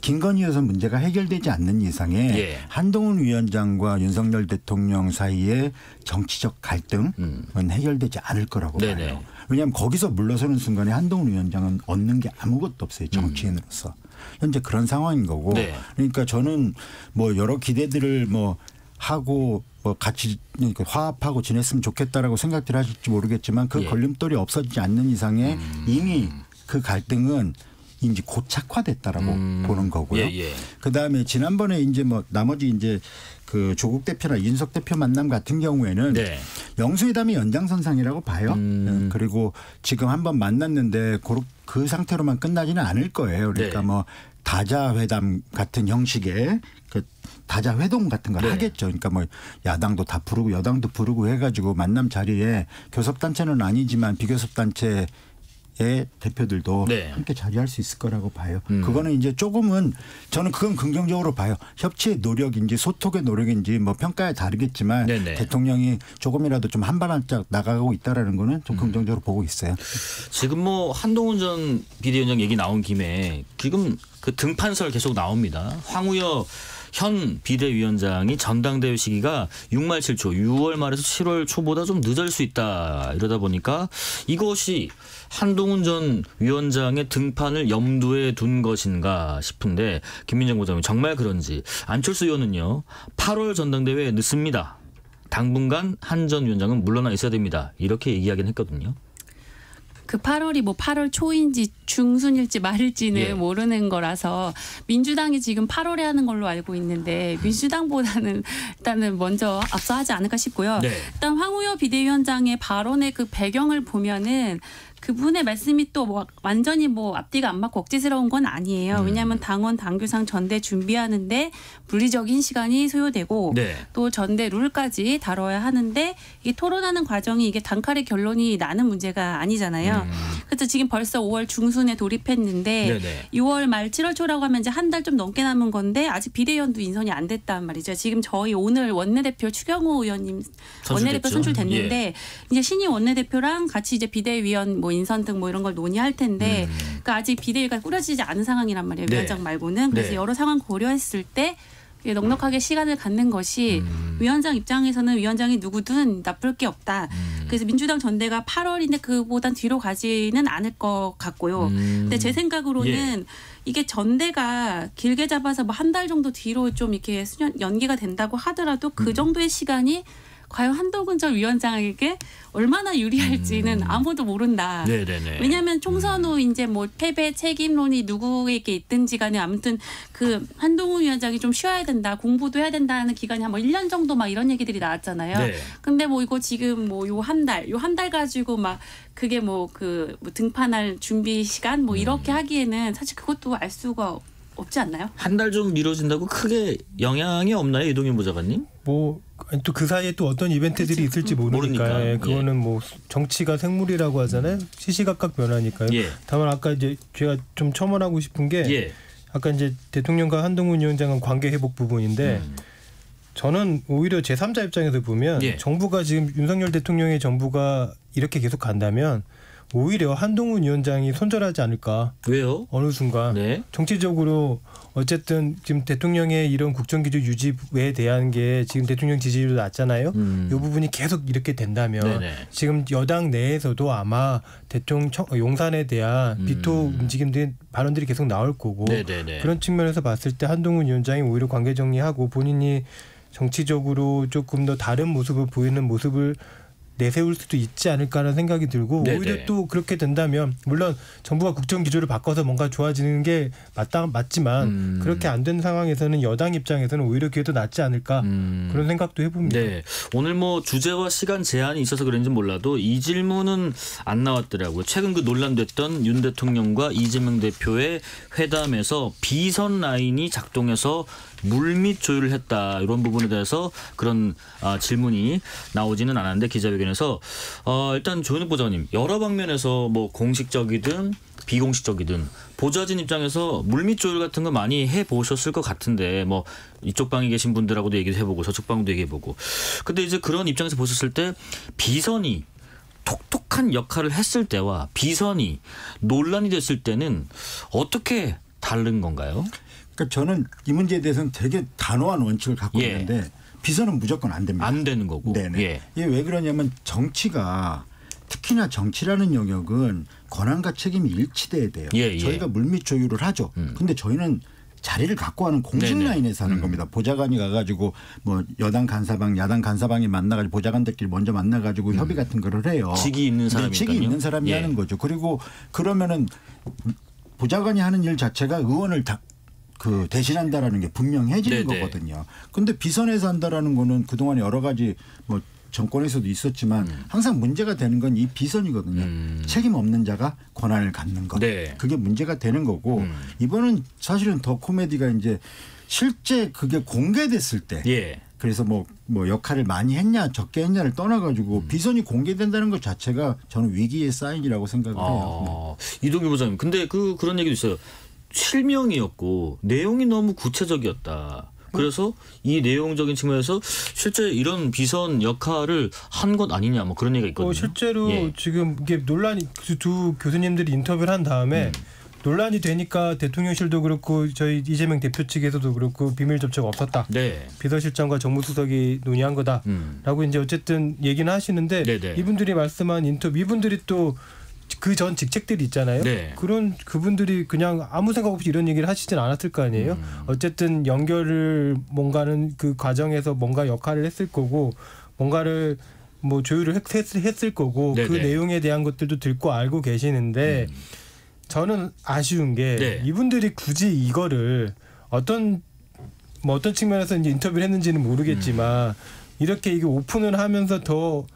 김건희여서 문제가 해결되지 않는 이상에 한동훈 위원장과 윤석열 대통령 사이의 정치적 갈등은 해결되지 않을 거라고 봐요. 왜냐하면 거기서 물러서는 순간에 한동훈 위원장은 얻는 게 아무것도 없어요. 정치인으로서. 현재 그런 상황인 거고. 그러니까 저는 뭐 여러 기대들을 뭐 하고 뭐 같이 화합하고 지냈으면 좋겠다라고 생각들 하실지 모르겠지만 그 걸림돌이 없어지지 않는 이상에 이미 그 갈등은 이제 고착화됐다라고 보는 거고요. 그다음에 지난번에 이제 뭐 나머지 이제 그 조국 대표나 이준석 대표 만남 같은 경우에는 영수회담의 연장선상이라고 봐요. 그리고 지금 한번 만났는데 그 상태로만 끝나지는 않을 거예요. 그러니까 뭐 다자회담 같은 형식의 그 다자회동 같은 걸 하겠죠. 그러니까 뭐 야당도 다 부르고 여당도 부르고 해가지고 만남 자리에 교섭단체는 아니지만 비교섭단체 의 대표들도 함께 자리할 수 있을 거라고 봐요. 그거는 이제 조금은 저는 그건 긍정적으로 봐요. 협치의 노력인지 소통의 노력인지 뭐 평가에 다르겠지만 대통령이 조금이라도 좀 한 발짝 나가고 있다라는 거는 좀 긍정적으로 보고 있어요. 지금 뭐 한동훈 전 비대위원장 얘기 나온 김에 지금 그 등판설 계속 나옵니다. 황우여 현 비대위원장이 전당대회 시기가 6말 7초, 6월 말에서 7월 초보다 좀 늦을 수 있다. 이러다 보니까 이것이 한동훈 전 위원장의 등판을 염두에 둔 것인가 싶은데 김민정 부장님 정말 그런지 안철수 의원은요. 8월 전당대회에 늦습니다. 당분간 한 전 위원장은 물러나 있어야 됩니다. 이렇게 얘기하긴 했거든요. 그 8월이 뭐 8월 초인지 중순일지 말일지는 예. 모르는 거라서 민주당이 지금 8월에 하는 걸로 알고 있는데 민주당보다는 일단은 먼저 앞서하지 않을까 싶고요. 네. 일단 황우여 비대위원장의 발언의 그 배경을 보면은 그분의 말씀이 또 뭐 완전히 뭐 앞뒤가 안 맞고 억지스러운 건 아니에요. 왜냐하면 당원 당규상 전대 준비하는데 물리적인 시간이 소요되고 네. 또 전대 룰까지 다뤄야 하는데 이게 토론하는 과정이 이게 단칼에 결론이 나는 문제가 아니잖아요. 그래서 지금 벌써 5월 중순에 돌입했는데 네네. 6월 말 7월 초라고 하면 이제 한 달 좀 넘게 남은 건데 아직 비대위원도 인선이 안 됐단 말이죠. 지금 저희 오늘 원내대표 추경호 의원님 원내대표 선출됐는데 예. 이제 신임 원내대표랑 같이 이제 비대위원 뭐 인선 등 뭐 이런 걸 논의할 텐데 그러니까 아직 비대위가 꾸려지지 않은 상황이란 말이에요. 네. 위원장 말고는. 그래서 네. 여러 상황 고려했을 때 넉넉하게 시간을 갖는 것이 위원장 입장에서는 위원장이 누구든 나쁠 게 없다. 그래서 민주당 전대가 8월인데 그보단 뒤로 가지는 않을 것 같고요. 근데 제 생각으로는 예. 이게 전대가 길게 잡아서 뭐 한 달 정도 뒤로 좀 이렇게 연기가 된다고 하더라도 그 정도의 시간이 과연 한동훈 전 위원장에게 얼마나 유리할지는 아무도 모른다. 네네네. 왜냐하면 총선 후 이제 뭐 패배 책임론이 누구에게 있든지 간에 아무튼 그 한동훈 위원장이 좀 쉬어야 된다, 공부도 해야 된다는 기간이 한 뭐 1년 정도 막 이런 얘기들이 나왔잖아요. 네. 근데 뭐 이거 지금 뭐 요 한 달 가지고 막 그게 뭐 그 뭐 등판할 준비 시간 뭐 이렇게 하기에는 사실 그것도 알 수가 없지 않나요? 한 달 좀 미뤄진다고 크게 영향이 없나요, 이동윤 보좌관님? 뭐 또 그 사이에 또 어떤 이벤트들이 있을지 모르니까 예, 그거는 뭐 정치가 생물이라고 하잖아요. 시시각각 변하니까요. 예. 다만 아까 이제 제가 좀 첨언하고 싶은 게 예. 아까 이제 대통령과 한동훈 위원장은 관계 회복 부분인데 저는 오히려 제3자 입장에서 보면 예. 정부가 지금 윤석열 대통령의 정부가 이렇게 계속 간다면 오히려 한동훈 위원장이 손절하지 않을까. 왜요? 어느 순간 네. 정치적으로 어쨌든 지금 대통령의 이런 국정기조 유지에 대한 게 지금 대통령 지지율도 낮잖아요. 이 부분이 계속 이렇게 된다면 네네. 지금 여당 내에서도 아마 대통령 용산에 대한 비토 움직임들 발언들이 계속 나올 거고 네네네. 그런 측면에서 봤을 때 한동훈 위원장이 오히려 관계 정리하고 본인이 정치적으로 조금 더 다른 모습을 보이는 모습을 내세울 수도 있지 않을까라는 생각이 들고 네네. 오히려 또 그렇게 된다면 물론 정부가 국정 기조를 바꿔서 뭔가 좋아지는 게 맞지만 그렇게 안 된 상황에서는 여당 입장에서는 오히려 그게 더 낫지 않을까 그런 생각도 해봅니다. 네. 오늘 뭐 주제와 시간 제한이 있어서 그런지 몰라도 이 질문은 안 나왔더라고요. 최근 그 논란됐던 윤 대통령과 이재명 대표의 회담에서 비선 라인이 작동해서 물밑 조율을 했다. 이런 부분에 대해서 그런 질문이 나오지는 않았는데 기자회견에서 일단 조현욱 보좌관님 여러 방면에서 뭐 공식적이든 비공식적이든 보좌진 입장에서 물밑 조율 같은 거 많이 해보셨을 것 같은데 뭐 이쪽 방에 계신 분들하고도 얘기도 해보고 저쪽 방도 얘기해보고 근데 이제 그런 입장에서 보셨을 때 비선이 톡톡한 역할을 했을 때와 비선이 논란이 됐을 때는 어떻게 다른 건가요? 그러니까 저는 이 문제에 대해서는 되게 단호한 원칙을 갖고 있는데 비선은 무조건 안 됩니다. 안 되는 거고. 네네. 예. 이게 왜 그러냐면 정치가 특히나 정치라는 영역은 권한과 책임이 일치돼야 돼요. 예. 저희가 물밑 조율을 하죠. 근데 저희는 자리를 갖고 하는 공식 네네. 라인에서 하는 겁니다. 보좌관이 가가지고 뭐 여당 간사방, 야당 간사방이 만나가지고 보좌관들끼리 먼저 만나가지고 협의 같은 거를 해요. 직이 있는 사람이니까요. 직이 있는 사람이 예. 하는 거죠. 그리고 그러면은 보좌관이 하는 일 자체가 의원을 대신한다라는 게 분명해지는 네네. 거거든요. 그런데 비선에서 한다라는 거는 그동안 여러 가지 뭐 정권에서도 있었지만 항상 문제가 되는 건 이 비선이거든요. 책임 없는 자가 권한을 갖는 것. 네. 그게 문제가 되는 거고 이번은 사실은 더 코미디가 이제 실제 그게 공개됐을 때 예. 그래서 뭐 역할을 많이 했냐 적게 했냐를 떠나가지고 비선이 공개된다는 것 자체가 저는 위기의 사인이라고 생각을 해요. 이동규 보좌님. 근데 그런 얘기도 있어요. 실명이었고 내용이 너무 구체적이었다. 그래서 이 내용적인 측면에서 실제 이런 비선 역할을 한 것 아니냐 뭐 그런 얘기가 있거든요. 실제로 지금 이게 논란이 두 교수님들이 인터뷰를 한 다음에 논란이 되니까 대통령실도 그렇고 저희 이재명 대표 측에서도 그렇고 비밀 접촉 없었다. 네. 비서실장과 정무수석이 논의한 거다라고 이제 어쨌든 얘기는 하시는데 네네. 이분들이 말씀한 인터뷰 이분들이 또 그 전 직책들이 있잖아요. 네. 그런 그분들이 그냥 아무 생각 없이 이런 얘기를 하시진 않았을 거 아니에요. 어쨌든 연결을 뭔가는 그 과정에서 뭔가 역할을 했을 거고 뭔가를 뭐 조율을 했을 거고 네네. 그 내용에 대한 것들도 듣고 알고 계시는데 저는 아쉬운 게 네. 이분들이 굳이 이거를 어떤 측면에서 이제 인터뷰를 했는지는 모르겠지만 이렇게 이게 오픈을 하면서 더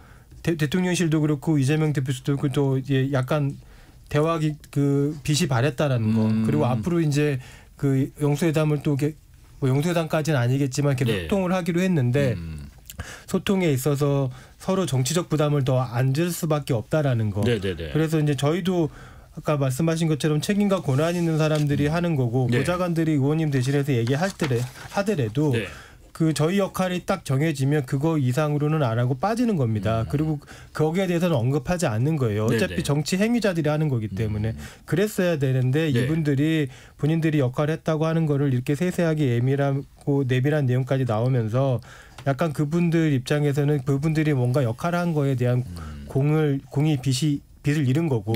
대통령실도 그렇고 이재명 대표도 그렇고 또 이제 약간 대화기 그 빛이 바랬다라는 거 그리고 앞으로 이제 그 영수회담을 또 뭐 영수회담까지는 아니겠지만 계속 네. 소통을 하기로 했는데 소통에 있어서 서로 정치적 부담을 더 안 줄 수밖에 없다라는 거. 네네네. 그래서 이제 저희도 아까 말씀하신 것처럼 책임과 권한 있는 사람들이 하는 거고 네. 보좌관들이 의원님 대신해서 하더라도 네. 그 저희 역할이 딱 정해지면 그거 이상으로는 안 하고 빠지는 겁니다. 그리고 거기에 대해서는 언급하지 않는 거예요. 어차피 네네. 정치 행위자들이 하는 거기 때문에 그랬어야 되는데 네. 이분들이 본인들이 역할을 했다고 하는 거를 이렇게 세세하게 예민하고 내밀한 내용까지 나오면서 약간 그분들 입장에서는 그분들이 뭔가 역할을 한 거에 대한 공이 빛을 잃은 거고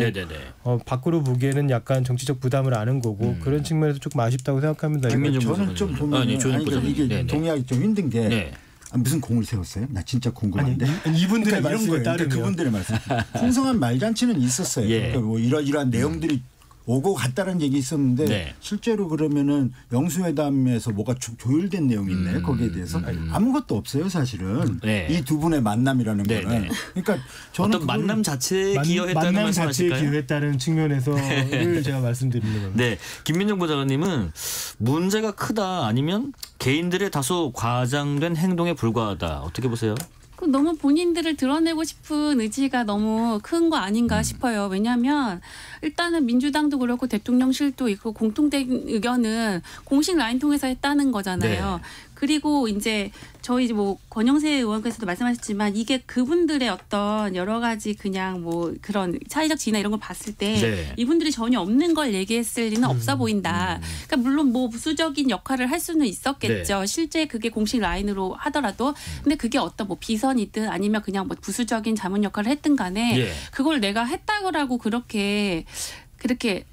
밖으로 보기에는 약간 정치적 부담을 아는 거고 그런 측면에서 조금 아쉽다고 생각합니다. 저는 좀 이게 동의하기 좀 힘든 게 네. 무슨 공을 세웠어요? 나 진짜 궁금한데. 이분들의 말씀에 따르면 그분들의 말씀. 풍성한 말잔치는 있었어요. 예. 그러니까 뭐 이러이러한 내용들이 오고 갔다는 얘기 있었는데 네. 실제로 그러면은 영수회담에서 뭐가 조율된 내용이 있네 거기에 대해서 아무것도 없어요 사실은. 네. 이 두 분의 만남이라는 거는. 그러니까 저는 어떤 만남 자체에 기여했다는 만남 자체에 기여했다는 측면에서를 제가 말씀드리는 겁니다. 네, 김민정 보좌관님은 문제가 크다 아니면 개인들의 다소 과장된 행동에 불과하다 어떻게 보세요? 너무 본인들을 드러내고 싶은 의지가 너무 큰 거 아닌가 싶어요. 왜냐하면 일단은 민주당도 그렇고 대통령실도 있고 공통된 의견은 공식 라인 통해서 했다는 거잖아요. 네. 그리고 이제 저희 뭐 권영세 의원께서도 말씀하셨지만 이게 그분들의 어떤 여러 가지 그냥 뭐 그런 사회적 지위나 이런 걸 봤을 때 네. 이분들이 전혀 없는 걸 얘기했을 리는 없어 보인다. 그러니까 물론 뭐 부수적인 역할을 할 수는 있었겠죠. 네. 실제 그게 공식 라인으로 하더라도 근데 그게 어떤 뭐 비선이든 아니면 그냥 뭐 부수적인 자문 역할을 했든 간에 네. 그걸 내가 했다고 그렇게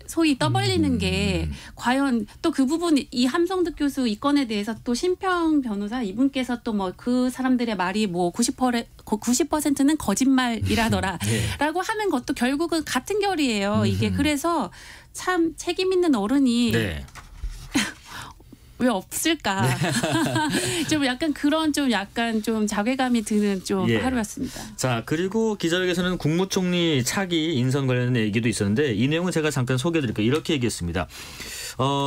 소위 떠벌리는 게 과연 또 그 부분 이 함성득 교수 이 건에 대해서 또 심평 변호사 이분께서 또 뭐 그 사람들의 말이 뭐 90%는 거짓말이라더라 라고 하는 것도 결국은 같은 결이에요. 이게 그래서 참 책임 있는 어른이 네. 왜 없을까? 네. 좀 약간 그런 좀 자괴감이 드는 좀 하루였습니다. 자, 그리고 기자회견에서는 국무총리 차기 인선 관련 얘기도 있었는데 이 내용은 제가 잠깐 소개해드릴게요. 이렇게 얘기했습니다.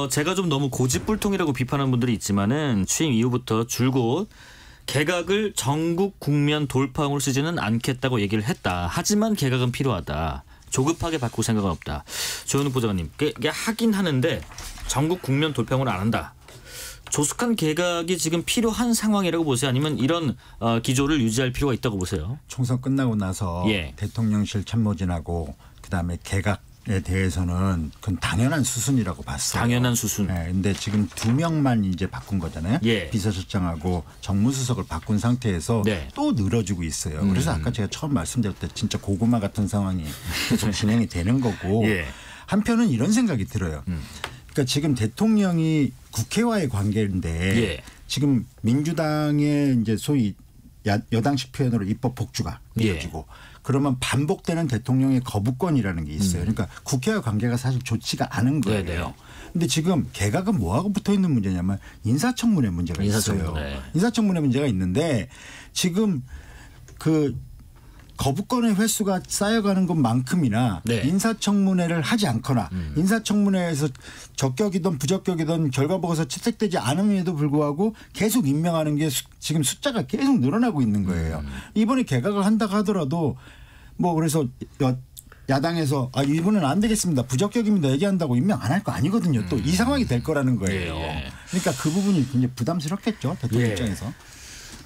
제가 좀 너무 고집불통이라고 비판하는 분들이 있지만은 취임 이후부터 줄곧 개각을 전국 국면 돌파용으로 쓰지는 않겠다고 얘기를 했다. 하지만 개각은 필요하다. 조급하게 바꿀 생각은 없다. 조현욱 보좌관님, 이게 하긴 하는데 전국 국면 돌파용으로 안 한다. 조속한 개각이 지금 필요한 상황이라고 보세요? 아니면 이런 기조를 유지할 필요가 있다고 보세요? 총선 끝나고 나서 대통령실 참모진하고 그다음에 개각에 대해서는 그건 당연한 수순이라고 봤어요. 당연한 수순. 네, 근데 지금 2명만 이제 바꾼 거잖아요. 비서실장하고 정무수석을 바꾼 상태에서 또 늘어지고 있어요. 그래서 아까 제가 처음 말씀드릴 때 진짜 고구마 같은 상황이 계속 진행이 되는 거고 한편은 이런 생각이 들어요. 그러니까 지금 대통령이 국회와의 관계인데 지금 민주당의 이제 소위 여당식 표현으로 입법 복주가 이어지고 그러면 반복되는 대통령의 거부권이라는 게 있어요. 그러니까 국회와 관계가 사실 좋지가 않은 거예요. 그런데 지금 개각은 뭐하고 붙어 있는 문제냐면 인사청문회 문제가 있어요. 인사청문회 문제가 있는데 지금 그 거부권의 횟수가 쌓여가는 것만큼이나 인사청문회를 하지 않거나 인사청문회에서 적격이든 부적격이든 결과보고서 채택되지 않음에도 불구하고 계속 임명하는 게 지금 숫자가 계속 늘어나고 있는 거예요. 이번에 개각을 한다고 하더라도 뭐 그래서 야당에서 이분은 안 되겠습니다. 부적격입니다. 얘기한다고 임명 안 할 거 아니거든요. 또 이 상황이 될 거라는 거예요. 그러니까 그 부분이 굉장히 부담스럽겠죠. 대통령 입장에서.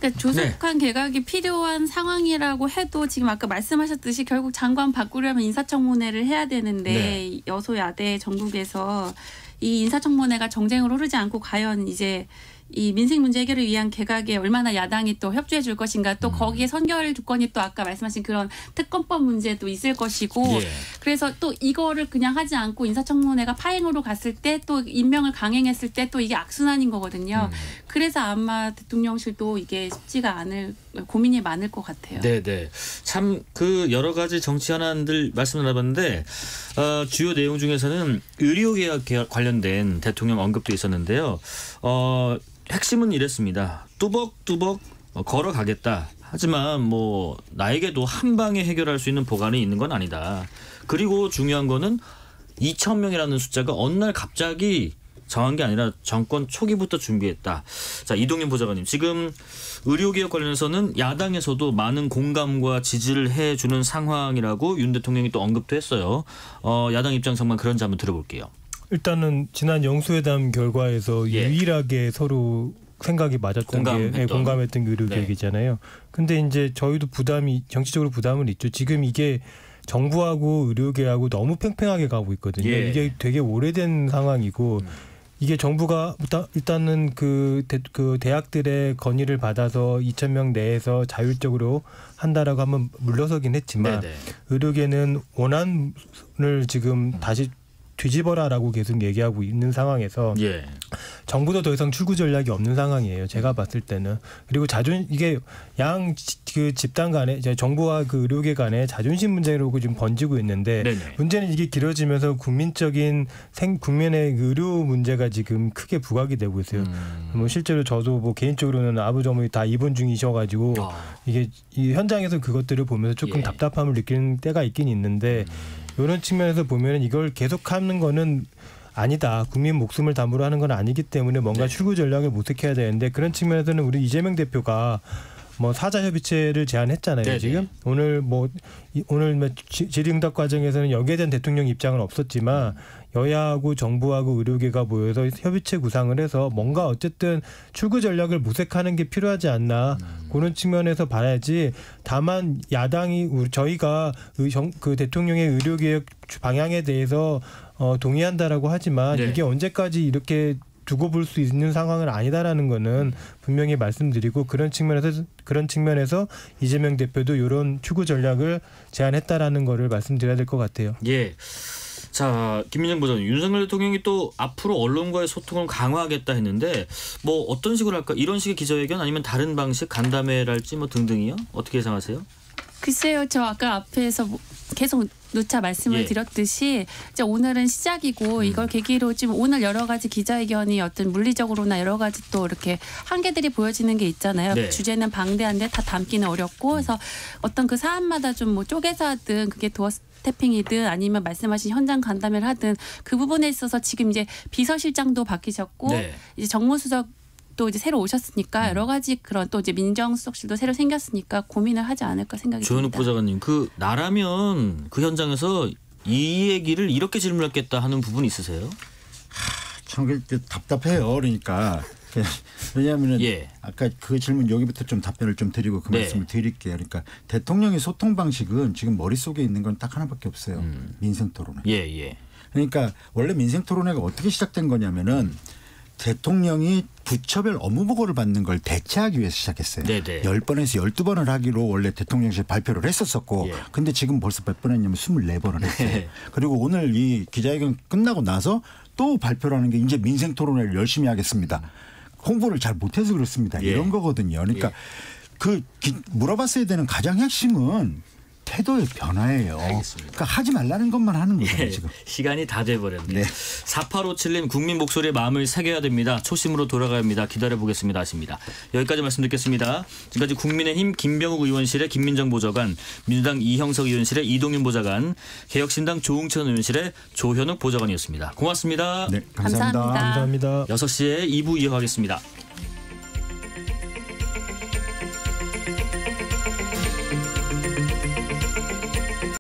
그러니까 조속한 개각이 필요한 상황이라고 해도 지금 아까 말씀하셨듯이 결국 장관 바꾸려면 인사청문회를 해야 되는데 여소야대 전국에서 이 인사청문회가 정쟁으로 흐르지 않고 과연 이제 이 민생 문제 해결을 위한 개각에 얼마나 야당이 또 협조해 줄 것인가 또 거기에 선결 조건이 또 아까 말씀하신 그런 특검법 문제도 있을 것이고 그래서 또 이거를 그냥 하지 않고 인사청문회가 파행으로 갔을 때 또 임명을 강행했을 때 또 이게 악순환인 거거든요. 그래서 아마 대통령실도 이게 쉽지가 않을 고민이 많을 것 같아요. 네네. 참 그 여러 가지 정치 현안들 말씀 나눠봤는데 주요 내용 중에서는 의료개혁 관련된 대통령 언급도 있었는데요. 핵심은 이랬습니다. 뚜벅뚜벅 걸어가겠다. 하지만 뭐 나에게도 한 방에 해결할 수 있는 보관이 있는 건 아니다. 그리고 중요한 거는 2,000명이라는 숫자가 어느 날 갑자기 정한 게 아니라 정권 초기부터 준비했다. 자, 이동윤 보좌관님, 지금 의료개혁 관련해서는 야당에서도 많은 공감과 지지를 해주는 상황이라고 윤 대통령이 또 언급도 했어요. 야당 입장에서만 그런지 한번 들어볼게요. 일단은 지난 영수회담 결과에서 유일하게 서로 생각이 맞았던 게 공감했던 게 의료개혁이잖아요. 근데 이제 저희도 정치적으로 부담은 있죠. 지금 이게 정부하고 의료계하고 너무 팽팽하게 가고 있거든요. 이게 되게 오래된 상황이고 이게 정부가 일단은 그 대학들의 건의를 받아서 2,000명 내에서 자율적으로 한다라고 한번 물러서긴 했지만 의료계는 원안을 지금 다시 뒤집어라라고 계속 얘기하고 있는 상황에서 정부도 더 이상 출구 전략이 없는 상황이에요. 제가 봤을 때는. 그리고 이게 그 집단 간에 정부와 그 의료계 간에 자존심 문제로 지금 번지고 있는데 문제는 이게 길어지면서 국민의 의료 문제가 지금 크게 부각이 되고 있어요. 뭐 실제로 저도 뭐 개인적으로는 아버지 다 입원 중이셔가지고 이게 이 현장에서 그것들을 보면서 조금 답답함을 느끼는 때가 있긴 있는데 이런 측면에서 보면 이걸 계속하는 거는 아니다. 국민 목숨을 담으로 하는 건 아니기 때문에 뭔가 출구 전략을 모색해야 되는데 그런 측면에서는 우리 이재명 대표가 뭐 사자협의체를 제안했잖아요. 지금 오늘 질의응답 과정에서는 여기에 대한 대통령 입장은 없었지만 여야하고 정부하고 의료계가 모여서 협의체 구상을 해서 뭔가 어쨌든 출구 전략을 모색하는 게 필요하지 않나 그런 측면에서 봐야지. 다만 저희가 그 대통령의 의료개혁 방향에 대해서 동의한다라고 하지만 이게 언제까지 이렇게 두고 볼 수 있는 상황은 아니다라는 거는 분명히 말씀드리고 그런 측면에서 이재명 대표도 이런 출구 전략을 제안했다라는 거를 말씀드려야 될 것 같아요. 자, 김민정 보좌관님, 윤석열 대통령이 또 앞으로 언론과의 소통을 강화하겠다 했는데 뭐 어떤 식으로 할까? 이런 식의 기자회견 아니면 다른 방식 간담회랄지 뭐 등등이요? 어떻게 예상하세요? 글쎄요. 저 아까 앞에서 계속 누차 말씀을 드렸듯이 이제 오늘은 시작이고 이걸 계기로 지금 오늘 여러 가지 기자회견이 어떤 물리적으로나 여러 가지 또 이렇게 한계들이 보여지는 게 있잖아요. 주제는 방대한데 다 담기는 어렵고 그래서 어떤 그 사안마다 좀 뭐 쪼개서 하든 그게 도어 스태핑이든 아니면 말씀하신 현장 간담회를 하든 그 부분에 있어서 지금 이제 비서실장도 바뀌셨고 이제 정무수석 또 이제 새로 오셨으니까 여러 가지 그런 또 이제 민정수석실도 새로 생겼으니까 고민을 하지 않을까 생각이 듭니다. 조현욱 보좌관님, 나라면 그 현장에서 이 얘기를 이렇게 질문했겠다 하는 부분 있으세요? 참 답답해요. 그러니까 왜냐하면 아까 그 질문 여기부터 좀 답변을 좀 드리고 그 말씀을 드릴게요. 그러니까 대통령의 소통 방식은 지금 머릿속에 있는 건 딱 하나밖에 없어요. 민생토론회. 그러니까 원래 민생토론회가 어떻게 시작된 거냐면은 대통령이 부처별 업무 보고를 받는 걸 대체하기 위해서 시작했어요. 10번에서 12번을 하기로 원래 대통령실 발표를 했었었고 근데 지금 벌써 몇 번 했냐면 24번을 했어요. 그리고 오늘 이 기자회견 끝나고 나서 또 발표를 하는 게 이제 민생토론회를 열심히 하겠습니다. 홍보를 잘 못해서 그렇습니다. 이런 거거든요. 그러니까 물어봤어야 되는 가장 핵심은 태도의 변화예요. 그러니까 하지 말라는 것만 하는 거잖아요. 지금. 시간이 다 돼버렸네요. 4857님, 국민 목소리에 마음을 새겨야 됩니다. 초심으로 돌아가야 합니다. 기다려보겠습니다. 하십니다. 여기까지 말씀 듣겠습니다. 지금까지 국민의힘 김병욱 의원실의 김민정 보좌관, 민주당 이형석 의원실의 이동윤 보좌관, 개혁신당 조응천 의원실의 조현욱 보좌관이었습니다. 고맙습니다. 감사합니다. 감사합니다. 6시에 2부 이어가겠습니다.